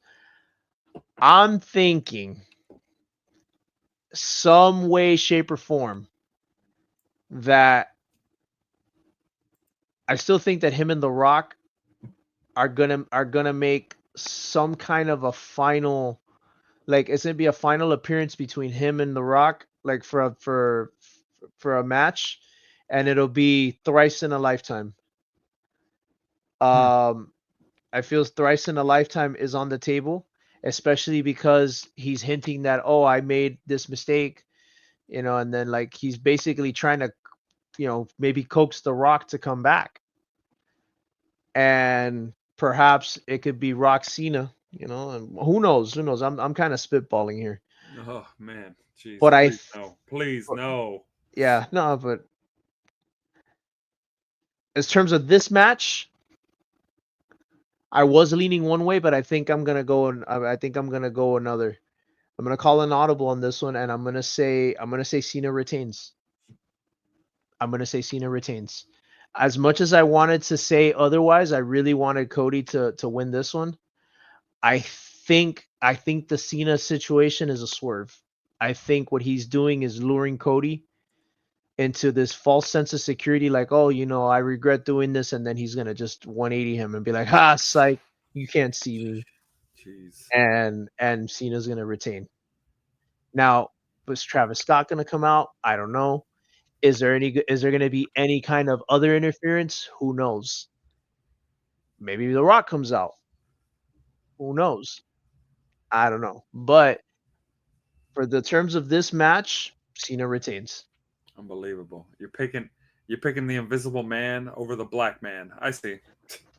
I'm thinking some way, shape, or form that I still think that him and The Rock are gonna make some kind of a final, like it's gonna be a final appearance between him and The Rock, like for a match, and it'll be thrice in a lifetime. I feel thrice in a lifetime is on the table, especially because he's hinting that, oh, I made this mistake, and then like he's basically trying to, maybe coax The Rock to come back. And perhaps it could be Rock Cena, and who knows? I'm kind of spitballing here.
Oh man, jeez.
But
please no.
Yeah, no, but in terms of this match, I was leaning one way, but I think I'm gonna go another. I'm gonna call an audible on this one, and I'm gonna say Cena retains. As much as I wanted to say otherwise, I really wanted Cody to win this one. I think the Cena situation is a swerve. I think what he's doing is luring Cody into this false sense of security, like, oh, I regret doing this, and then he's gonna just 180 him and be like, ha, psych, you can't see me.
Jeez.
And Cena's gonna retain. Now, was Travis Scott gonna come out? I don't know. Is there gonna be any kind of other interference? Who knows? Maybe The Rock comes out. Who knows? I don't know. But for the terms of this match, Cena retains.
Unbelievable. You're picking the Invisible Man over the Black Man. I see.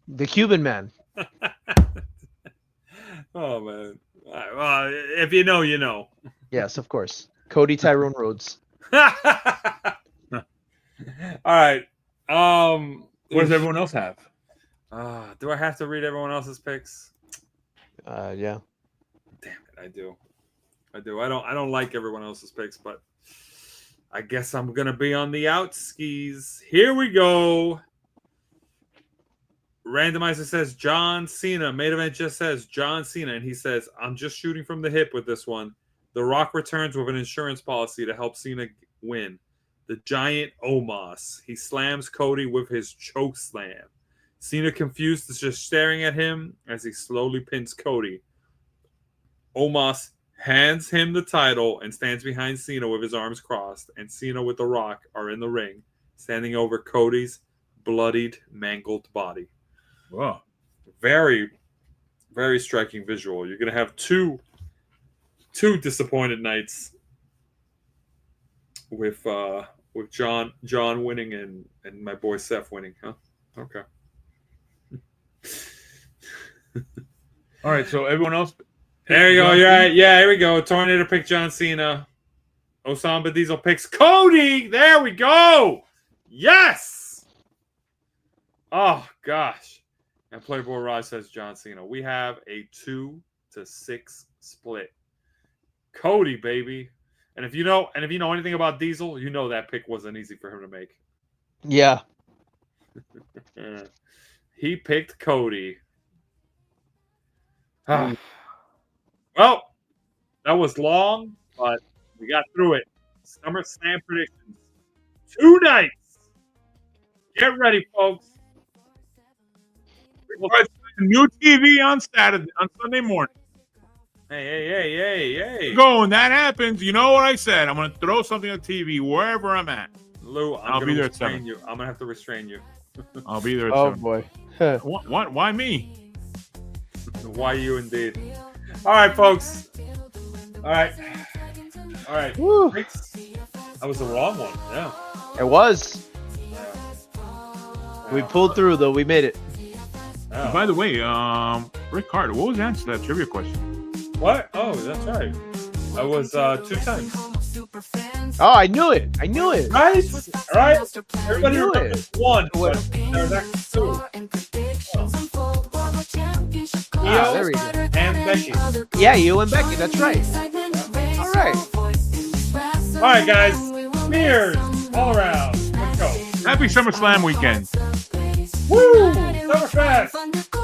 The Cuban Man.
Oh man. Well, if you know, you know.
Yes, of course. Cody Tyrone Rhodes.
All right.
What does everyone else have?
Do I have to read everyone else's picks?
Yeah.
Damn it, I do. I don't like everyone else's picks, but I guess I'm gonna be on the out skis. Here we go. Randomizer says John Cena. Main Event just says John Cena, and he says, I'm just shooting from the hip with this one. The Rock returns with an insurance policy to help Cena win. The Giant Omos. He slams Cody with his choke slam. Cena, confused, is just staring at him as he slowly pins Cody. Omos hands him the title and stands behind Cena with his arms crossed, and Cena with The Rock are in the ring, standing over Cody's bloodied, mangled body.
Wow.
Very, very striking visual. You're going to have two disappointed nights with John winning and my boy Seth winning, huh? Okay.
All right, so everyone else.
There you go. Yeah, here we go. Tornado picked John Cena. Osama Diesel picks Cody. There we go. Yes. Oh gosh. And Playboy Raj says John Cena. We have a 2-6 split. Cody, baby. And if you know anything about Diesel, you know that pick wasn't easy for him to make.
Yeah.
He picked Cody. Well, that was long, but we got through it. SummerSlam predictions. 2 nights. Get ready, folks.
New TV on Sunday morning.
Hey.
Go, and that happens. You know what I said. I'm going to throw something on TV wherever I'm at.
Lou,
I'll be there at 7.
I'm going to have to restrain you.
I'll be there at 7.
Oh, boy.
What? Why me?
Why you indeed. All right, folks. All right.
Woo.
That was the wrong one. Yeah.
It was. We pulled through, though. We made it.
Yeah.
By the way, Ric-Hard, what was the answer to that trivia question?
What? Oh, that's right. I was 2 times.
Oh, I knew it.
Right? All right. Everybody
knew
remembers
it.
1, but there was actually 2.
There we go.
And Becky.
Yeah, you and Becky. That's right. All right.
All right, guys. Beers all around. Let's go.
Happy SummerSlam weekend.
Woo! Summerfest.